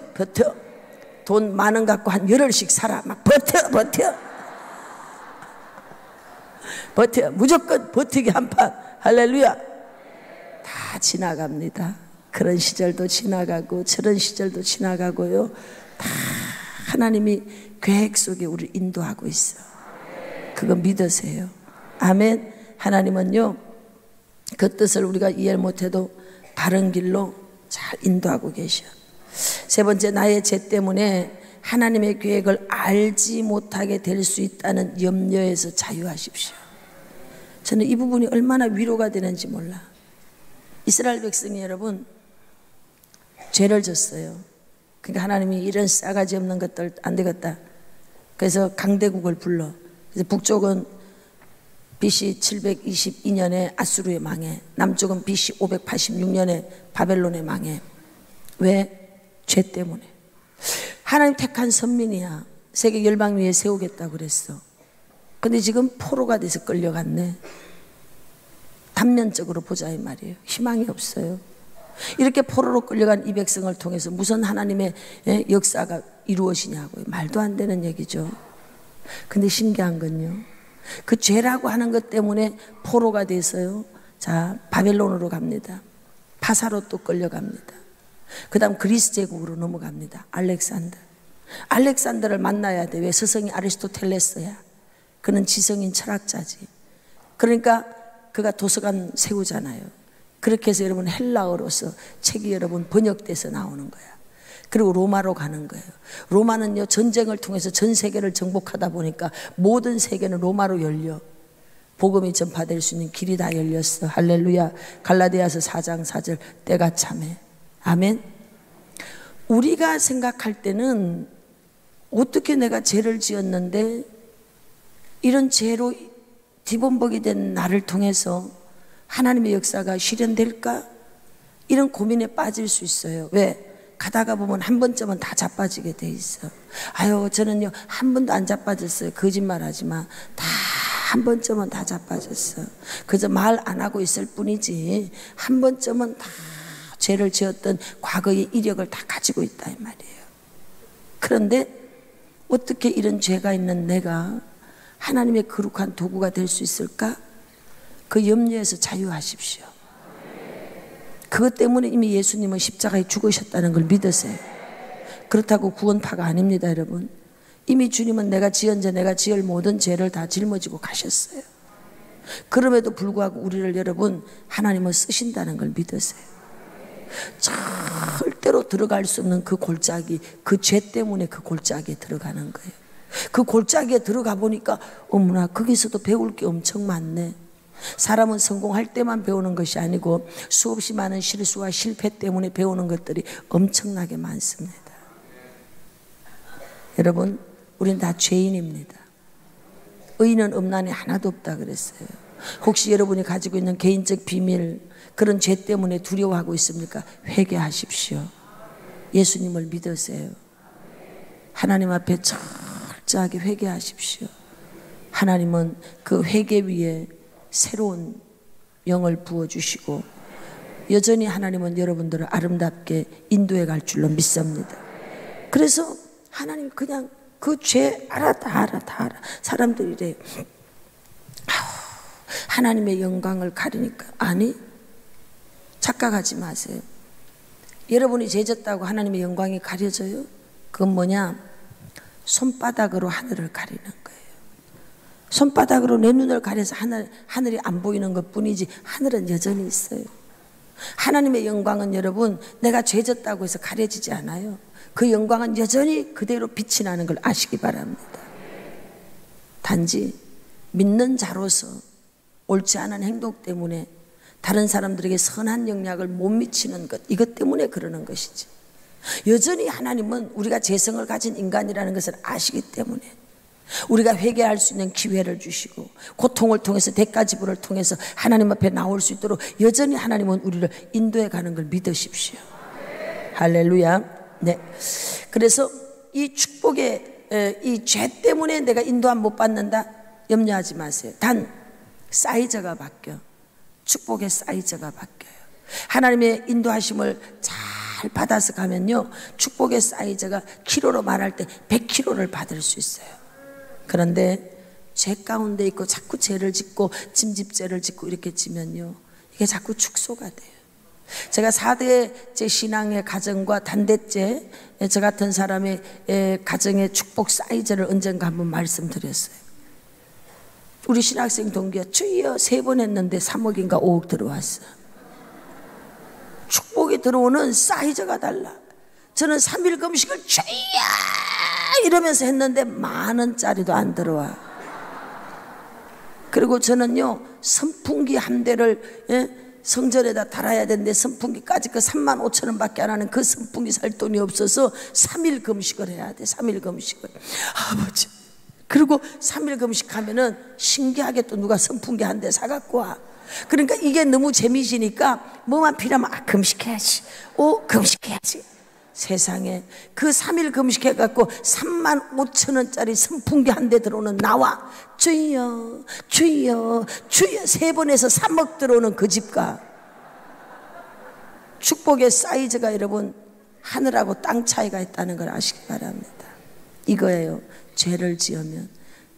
돈 많은 갖고 한 열흘씩 살아. 막 버텨. 무조건 버티기 한판. 할렐루야. 다 지나갑니다. 그런 시절도 지나가고 저런 시절도 지나가고요. 다 하나님이 계획 속에 우리를 인도하고 있어. 그거 믿으세요. 아멘. 하나님은요 그 뜻을 우리가 이해를 못해도 바른 길로 잘 인도하고 계셔. 세 번째, 나의 죄 때문에 하나님의 계획을 알지 못하게 될 수 있다는 염려에서 자유하십시오. 저는 이 부분이 얼마나 위로가 되는지 몰라. 이스라엘 백성이 여러분 죄를 졌어요. 그러니까 하나님이 이런 싸가지 없는 것들 안 되겠다. 그래서 강대국을 불러. 그래서 북쪽은 BC 722년에 아수르에 망해. 남쪽은 BC 586년에 바벨론에 망해. 왜? 죄 때문에. 하나님 택한 선민이야. 세계 열방 위에 세우겠다고 그랬어. 근데 지금 포로가 돼서 끌려갔네. 단면적으로 보자 이 말이에요. 희망이 없어요. 이렇게 포로로 끌려간 이 백성을 통해서 무슨 하나님의 역사가 이루어지냐고요. 말도 안 되는 얘기죠. 근데 신기한 건요, 그 죄라고 하는 것 때문에 포로가 돼서요, 자 바벨론으로 갑니다. 파사로 또 끌려갑니다. 그 다음 그리스 제국으로 넘어갑니다. 알렉산더를 만나야 돼. 왜? 스승이 아리스토텔레스야. 그는 지성인 철학자지. 그러니까 그가 도서관 세우잖아요. 그렇게 해서 여러분 헬라어로서 책이 여러분 번역돼서 나오는 거야. 그리고 로마로 가는 거예요. 로마는요 전쟁을 통해서 전 세계를 정복하다 보니까 모든 세계는 로마로 열려. 복음이 전파될 수 있는 길이 다 열렸어. 할렐루야. 갈라디아서 4장 4절 때가 참해. 아멘. 우리가 생각할 때는 어떻게 내가 죄를 지었는데 이런 죄로 뒤범벅이 된 나를 통해서 하나님의 역사가 실현될까? 이런 고민에 빠질 수 있어요. 왜? 가다가 보면 한 번쯤은 다 자빠지게 돼 있어. 아유 저는요 한 번도 안 자빠졌어요. 거짓말하지 마. 다 한 번쯤은 다 자빠졌어. 그저 말 안 하고 있을 뿐이지 한 번쯤은 다 죄를 지었던 과거의 이력을 다 가지고 있다 이 말이에요. 그런데 어떻게 이런 죄가 있는 내가 하나님의 거룩한 도구가 될 수 있을까? 그 염려에서 자유하십시오. 그것 때문에 이미 예수님은 십자가에 죽으셨다는 걸 믿으세요. 그렇다고 구원파가 아닙니다 여러분. 이미 주님은 내가 지은 죄, 내가 지을 모든 죄를 다 짊어지고 가셨어요. 그럼에도 불구하고 우리를 여러분 하나님은 쓰신다는 걸 믿으세요. 절대로 들어갈 수 없는 그 골짜기, 그 죄 때문에 그 골짜기에 들어가는 거예요. 그 골짜기에 들어가 보니까 어머나 거기서도 배울 게 엄청 많네. 사람은 성공할 때만 배우는 것이 아니고 수없이 많은 실수와 실패 때문에 배우는 것들이 엄청나게 많습니다. 여러분, 우린 다 죄인입니다. 의인은 없나니 하나도 없다 그랬어요. 혹시 여러분이 가지고 있는 개인적 비밀, 그런 죄 때문에 두려워하고 있습니까? 회개하십시오. 예수님을 믿으세요. 하나님 앞에 철저하게 회개하십시오. 하나님은 그 회개 위에 새로운 영을 부어주시고 여전히 하나님은 여러분들을 아름답게 인도해 갈 줄로 믿습니다. 그래서 하나님 그냥 그 죄 다 알아. 사람들이 이래요. 하나님의 영광을 가리니까. 아니, 착각하지 마세요. 여러분이 죄졌다고 하나님의 영광이 가려져요? 그건 뭐냐? 손바닥으로 하늘을 가리는 거예요. 손바닥으로 내 눈을 가려서 하늘이 안 보이는 것 뿐이지 하늘은 여전히 있어요. 하나님의 영광은 여러분, 내가 죄졌다고 해서 가려지지 않아요. 그 영광은 여전히 그대로 빛이 나는 걸 아시기 바랍니다. 단지 믿는 자로서 옳지 않은 행동 때문에 다른 사람들에게 선한 영향을 못 미치는 것, 이것 때문에 그러는 것이지, 여전히 하나님은 우리가 재성을 가진 인간이라는 것을 아시기 때문에 우리가 회개할 수 있는 기회를 주시고 고통을 통해서 대가지불을 통해서 하나님 앞에 나올 수 있도록 여전히 하나님은 우리를 인도해 가는 걸 믿으십시오. 할렐루야. 네. 그래서 이 축복의 이 죄 때문에 내가 인도함 못 받는다, 염려하지 마세요. 단 사이즈가 바뀌어. 축복의 사이즈가 바뀌어요. 하나님의 인도하심을 잘 받아서 가면요, 축복의 사이즈가 키로로 말할 때 100kg를 받을 수 있어요. 그런데 죄 가운데 있고 자꾸 죄를 짓고 짐집죄를 짓고 이렇게 지면요, 이게 자꾸 축소가 돼요. 제가 4대 제 신앙의 가정과 단대째 저 같은 사람의 가정의 축복 사이즈를 언젠가 한번 말씀드렸어요. 우리 신학생 동기가 주여 3번 했는데 3억인가 5억 들어왔어. 축복이 들어오는 사이즈가 달라. 저는 3일 금식을 주여 이러면서 했는데 10,000원짜리도 안 들어와. 그리고 저는요, 선풍기 한 대를 성전에다 달아야 되는데 선풍기까지 그 35,000원 밖에 안 하는 그 선풍기 살 돈이 없어서 3일 금식을 해야 돼. 3일 금식을. 아버지. 그리고 3일 금식하면은 신기하게 또 누가 선풍기 한 대 사갖고 와. 그러니까 이게 너무 재미지니까 뭐만 필요하면 금식해야지. 금식해야지. 세상에 그 3일 금식해갖고 35,000원짜리 선풍기 한 대 들어오는 나와 주여 주여 주여 3번에서 3억 들어오는 그 집가. 축복의 사이즈가 여러분 하늘하고 땅 차이가 있다는 걸 아시기 바랍니다. 이거예요. 죄를 지으면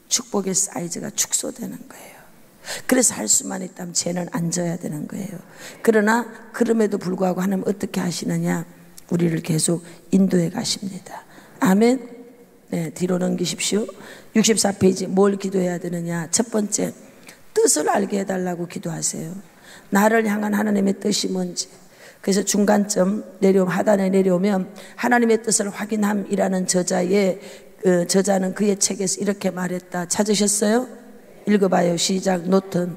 축복의 사이즈가 축소되는 거예요. 그래서 할 수만 있다면 죄는 안 져야 되는 거예요. 그러나 그럼에도 불구하고 하나님 어떻게 하시느냐, 우리를 계속 인도해 가십니다. 아멘. 네, 뒤로 넘기십시오. 64페이지 뭘 기도해야 되느냐. 첫 번째, 뜻을 알게 해달라고 기도하세요. 나를 향한 하나님의 뜻이 뭔지. 그래서 중간점 하단에 내려오면 하나님의 뜻을 확인함이라는 저자는 그의 책에서 이렇게 말했다. 찾으셨어요? 읽어봐요. 시작. 노튼.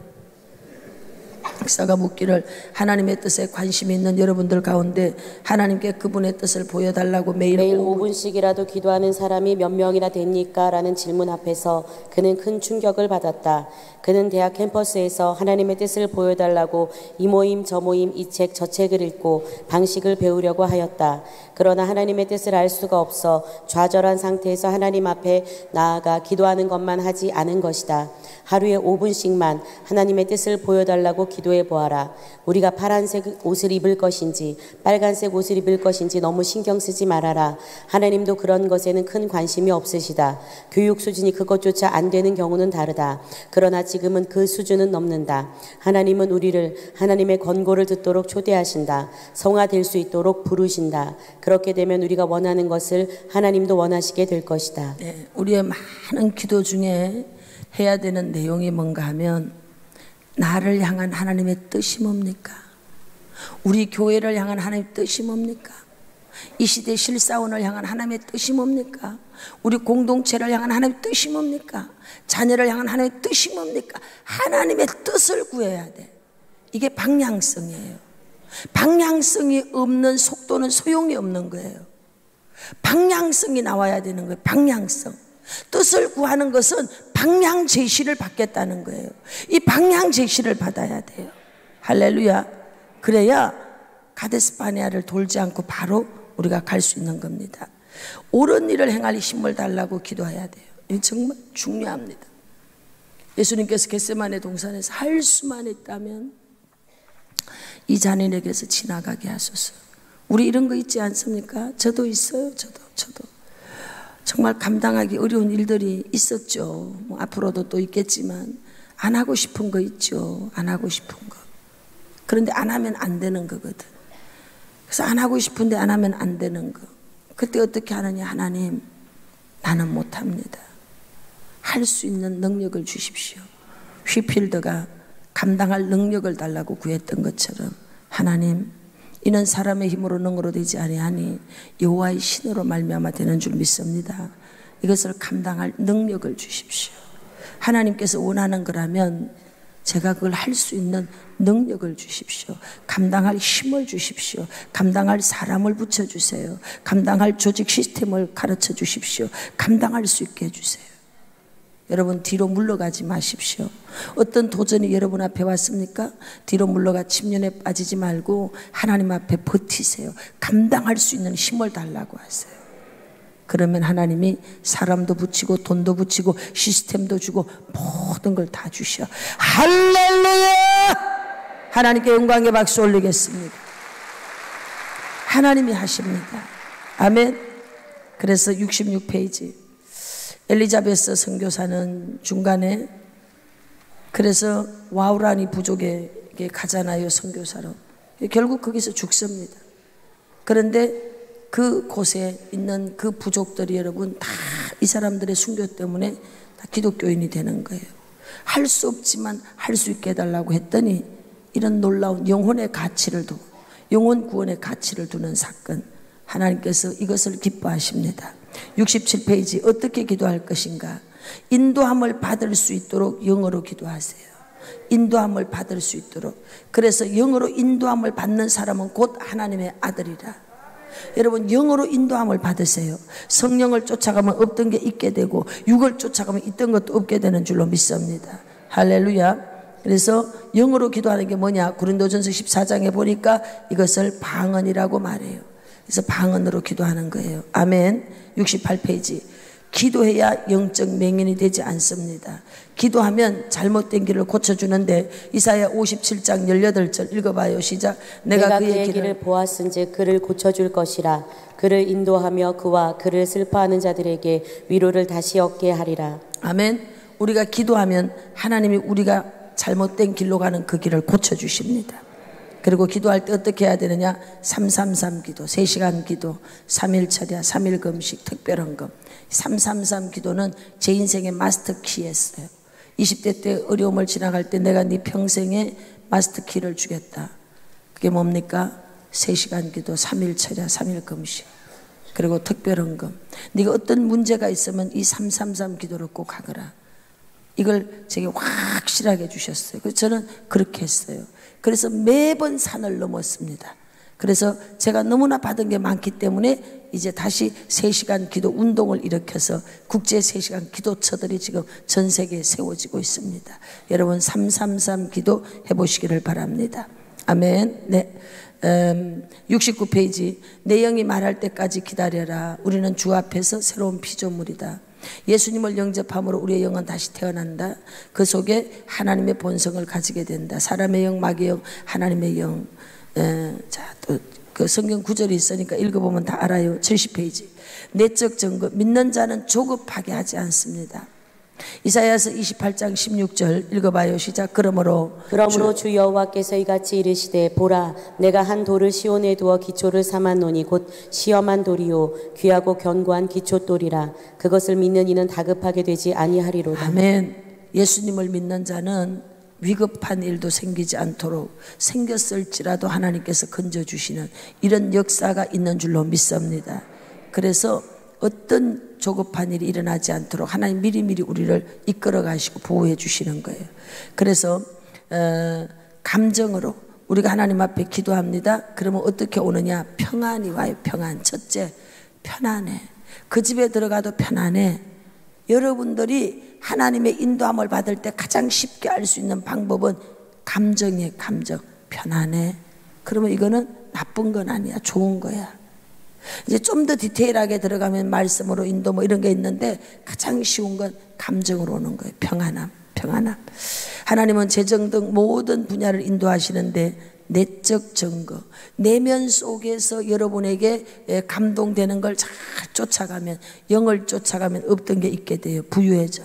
박사가 묻기를 하나님의 뜻에 관심이 있는 여러분들 가운데 하나님께 그분의 뜻을 보여달라고 매일 5분씩이라도 기도하는 사람이 몇 명이나 됩니까? 라는 질문 앞에서 그는 큰 충격을 받았다. 그는 대학 캠퍼스에서 하나님의 뜻을 보여달라고 이 모임 저 모임 이 책 저 책을 읽고 방식을 배우려고 하였다. 그러나 하나님의 뜻을 알 수가 없어 좌절한 상태에서 하나님 앞에 나아가 기도하는 것만 하지 않은 것이다. 하루에 5분씩만 하나님의 뜻을 보여달라고 기도해 보아라. 우리가 파란색 옷을 입을 것인지 빨간색 옷을 입을 것인지 너무 신경 쓰지 말아라. 하나님도 그런 것에는 큰 관심이 없으시다. 교육 수준이 그것조차 안 되는 경우는 다르다. 그러나 지금은 그 수준은 넘는다. 하나님은 우리를 하나님의 권고를 듣도록 초대하신다. 성화될 수 있도록 부르신다. 그렇게 되면 우리가 원하는 것을 하나님도 원하시게 될 것이다. 네, 우리의 많은 기도 중에 해야 되는 내용이 뭔가 하면, 나를 향한 하나님의 뜻이 뭡니까? 우리 교회를 향한 하나님의 뜻이 뭡니까? 이 시대 실사원을 향한 하나님의 뜻이 뭡니까? 우리 공동체를 향한 하나님의 뜻이 뭡니까? 자녀를 향한 하나님의 뜻이 뭡니까? 하나님의 뜻을 구해야 돼. 이게 방향성이에요. 방향성이 없는 속도는 소용이 없는 거예요. 방향성이 나와야 되는 거예요. 방향성. 뜻을 구하는 것은 방향 제시를 받겠다는 거예요. 이 방향 제시를 받아야 돼요. 할렐루야. 그래야 가데스 바네아를 돌지 않고 바로 우리가 갈 수 있는 겁니다. 옳은 일을 행할 힘을 달라고 기도해야 돼요. 이게 정말 중요합니다. 예수님께서 겟세마네 동산에서 할 수만 있다면 이 잔인에게서 지나가게 하소서. 우리 이런 거 있지 않습니까? 저도 있어요. 저도 정말 감당하기 어려운 일들이 있었죠. 뭐 앞으로도 또 있겠지만 안 하고 싶은 거 있죠. 안 하고 싶은 거. 그런데 안 하면 안 되는 거거든. 그래서 안 하고 싶은데 안 하면 안 되는 거. 그때 어떻게 하느냐? 하나님, 나는 못합니다. 할 수 있는 능력을 주십시오. 휘필드가 감당할 능력을 달라고 구했던 것처럼 하나님, 이는 사람의 힘으로 능으로 되지 아니하니 여호와의 신으로 말미암아 되는 줄 믿습니다. 이것을 감당할 능력을 주십시오. 하나님께서 원하는 거라면 제가 그걸 할 수 있는 능력을 주십시오. 감당할 힘을 주십시오. 감당할 사람을 붙여주세요. 감당할 조직 시스템을 가르쳐 주십시오. 감당할 수 있게 해주세요. 여러분, 뒤로 물러가지 마십시오. 어떤 도전이 여러분 앞에 왔습니까? 뒤로 물러가 침륜에 빠지지 말고 하나님 앞에 버티세요. 감당할 수 있는 힘을 달라고 하세요. 그러면 하나님이 사람도 붙이고 돈도 붙이고 시스템도 주고 모든 걸 다 주셔. 할렐루야! 하나님께 영광의 박수 올리겠습니다. 하나님이 하십니다. 아멘. 그래서 66페이지 엘리자베스 선교사는 중간에 그래서 와우라니 부족에게 가잖아요. 선교사로. 결국 거기서 죽습니다. 그런데 그 곳에 있는 그 부족들이 여러분 다 이 사람들의 순교 때문에 다 기독교인이 되는 거예요. 할 수 없지만 할 수 있게 해달라고 했더니 이런 놀라운 영혼의 가치를 두고 영혼 구원의 가치를 두는 사건, 하나님께서 이것을 기뻐하십니다. 67페이지 어떻게 기도할 것인가? 인도함을 받을 수 있도록 영어로 기도하세요. 인도함을 받을 수 있도록. 그래서 영어로 인도함을 받는 사람은 곧 하나님의 아들이라. 여러분, 영어로 인도함을 받으세요. 성령을 쫓아가면 없던 게 있게 되고 육을 쫓아가면 있던 것도 없게 되는 줄로 믿습니다. 할렐루야. 그래서 영어로 기도하는 게 뭐냐? 고린도전서 14장에 보니까 이것을 방언이라고 말해요. 그래서 방언으로 기도하는 거예요. 아멘. 68페이지 기도해야 영적 맹인이 되지 않습니다. 기도하면 잘못된 길을 고쳐주는데 이사야 57장 18절 읽어봐요. 시작. 내가 그의 길을 보았은즉 그를 고쳐줄 것이라. 그를 인도하며 그와 그를 슬퍼하는 자들에게 위로를 다시 얻게 하리라. 아멘. 우리가 기도하면 하나님이 우리가 잘못된 길로 가는 그 길을 고쳐주십니다. 그리고 기도할 때 어떻게 해야 되느냐? 333 기도, 3시간 기도, 3일 철야, 3일 금식, 특별한 금. 333 기도는 제 인생의 마스터 키였어요. 20대 때 어려움을 지나갈 때 내가 네 평생의 마스터 키를 주겠다. 그게 뭡니까? 3시간 기도, 3일 철야, 3일 금식, 그리고 특별한 금. 네가 어떤 문제가 있으면 이 333 기도를 꼭 하거라. 이걸 제게 확실하게 주셨어요. 그래서 저는 그렇게 했어요. 그래서 매번 산을 넘었습니다. 그래서 제가 너무나 받은 게 많기 때문에 이제 다시 3시간 기도 운동을 일으켜서 국제 3시간 기도처들이 지금 전 세계에 세워지고 있습니다. 여러분 333 기도 해보시기를 바랍니다. 아멘. 네. 69페이지 내 영이 말할 때까지 기다려라. 우리는 주 앞에서 새로운 피조물이다. 예수님을 영접함으로 우리의 영은 다시 태어난다. 그 속에 하나님의 본성을 가지게 된다. 사람의 영, 마귀의 영, 하나님의 영. 자, 또 그 성경 구절이 있으니까 읽어보면 다 알아요. 70페이지 내적 증거. 믿는 자는 조급하게 하지 않습니다. 이사야서 28장 16절 읽어봐요. 시작. 그러므로 주 여호와께서 이같이 이르시되 보라 내가 한 돌을 시온에 두어 기초를 삼았노니 곧 시험한 돌이요 귀하고 견고한 기초돌이라. 그것을 믿는 이는 다급하게 되지 아니하리로다. 아멘. 예수님을 믿는 자는 위급한 일도 생기지 않도록 생겼을지라도 하나님께서 건져주시는 이런 역사가 있는 줄로 믿습니다. 그래서 어떤 조급한 일이 일어나지 않도록 하나님 미리미리 우리를 이끌어 가시고 보호해 주시는 거예요. 그래서 감정으로 우리가 하나님 앞에 기도합니다. 그러면 어떻게 오느냐? 평안이 와요. 평안. 첫째, 편안해. 그 집에 들어가도 편안해. 여러분들이 하나님의 인도함을 받을 때 가장 쉽게 알 수 있는 방법은 감정이에요. 감정. 편안해. 그러면 이거는 나쁜 건 아니야. 좋은 거야. 이제 좀 더 디테일하게 들어가면 말씀으로 인도 뭐 이런 게 있는데 가장 쉬운 건 감정으로 오는 거예요. 평안함. 평안함. 하나님은 재정 등 모든 분야를 인도하시는데 내적 증거, 내면 속에서 여러분에게 감동되는 걸 잘 쫓아가면, 영을 쫓아가면 없던 게 있게 돼요. 부유해져.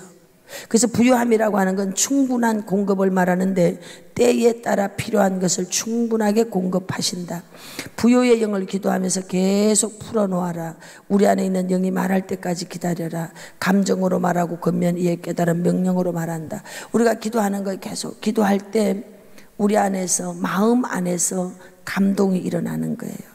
그래서 부유함이라고 하는 건 충분한 공급을 말하는데 때에 따라 필요한 것을 충분하게 공급하신다. 부요의 영을 기도하면서 계속 풀어놓아라. 우리 안에 있는 영이 말할 때까지 기다려라. 감정으로 말하고 겉면 이에 깨달은 명령으로 말한다. 우리가 기도하는 걸 계속 기도할 때 우리 안에서, 마음 안에서 감동이 일어나는 거예요.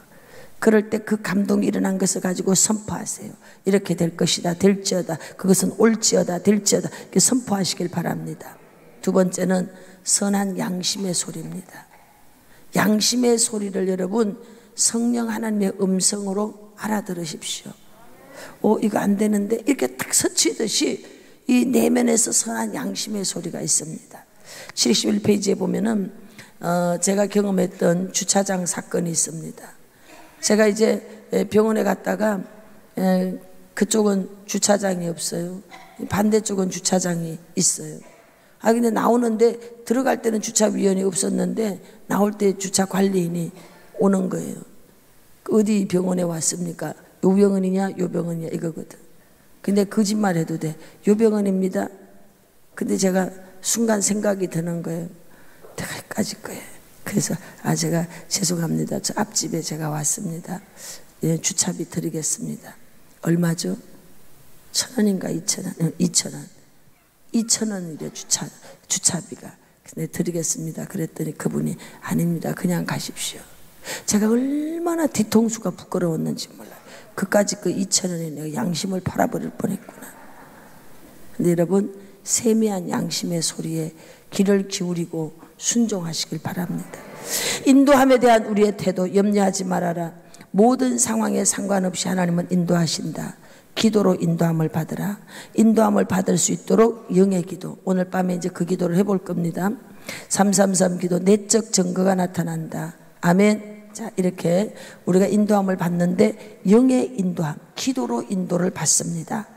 그럴 때 그 감동이 일어난 것을 가지고 선포하세요. 이렇게 될 것이다. 될지어다. 그것은 올지어다. 될지어다. 이렇게 선포하시길 바랍니다. 두 번째는 선한 양심의 소리입니다. 양심의 소리를 여러분 성령 하나님의 음성으로 알아들으십시오. 이거 안 되는데 이렇게 딱 스치듯이 이 내면에서 선한 양심의 소리가 있습니다. 71페이지에 보면은 제가 경험했던 주차장 사건이 있습니다. 제가 이제 병원에 갔다가 그쪽은 주차장이 없어요. 반대쪽은 주차장이 있어요. 근데 나오는데 들어갈 때는 주차위원이 없었는데 나올 때 주차 관리인이 오는 거예요. 어디 병원에 왔습니까? 요 병원이냐 요 병원이냐 이거거든. 근데 거짓말 해도 돼. 요 병원입니다. 근데 제가 순간 생각이 드는 거예요. 내가 까짓 거예요. 그래서 제가 죄송합니다. 저 앞집에 제가 왔습니다. 예, 주차비 드리겠습니다. 얼마죠? 1,000원인가 2,000원? 2,000원. 2,000원이래 주차비가. 근데 드리겠습니다. 그랬더니 그분이 아닙니다. 그냥 가십시오. 제가 얼마나 뒤통수가 부끄러웠는지 몰라요. 그까지 그 2,000원에 내가 양심을 팔아버릴 뻔했구나. 근데 여러분 세미한 양심의 소리에 귀를 기울이고 순종하시길 바랍니다. 인도함에 대한 우리의 태도 염려하지 말아라. 모든 상황에 상관없이 하나님은 인도하신다. 기도로 인도함을 받으라. 인도함을 받을 수 있도록 영의 기도. 오늘 밤에 이제 그 기도를 해볼 겁니다. 333 기도. 내적 증거가 나타난다. 아멘. 자, 이렇게 우리가 인도함을 받는데 영의 인도함, 기도로 인도를 받습니다.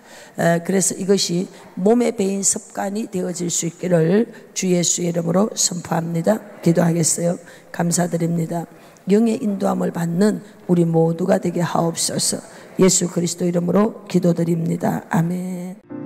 그래서 이것이 몸에 배인 습관이 되어질 수 있기를 주 예수의 이름으로 선포합니다. 기도하겠어요. 감사드립니다. 영의 인도함을 받는 우리 모두가 되게 하옵소서. 예수 그리스도 이름으로 기도드립니다. 아멘.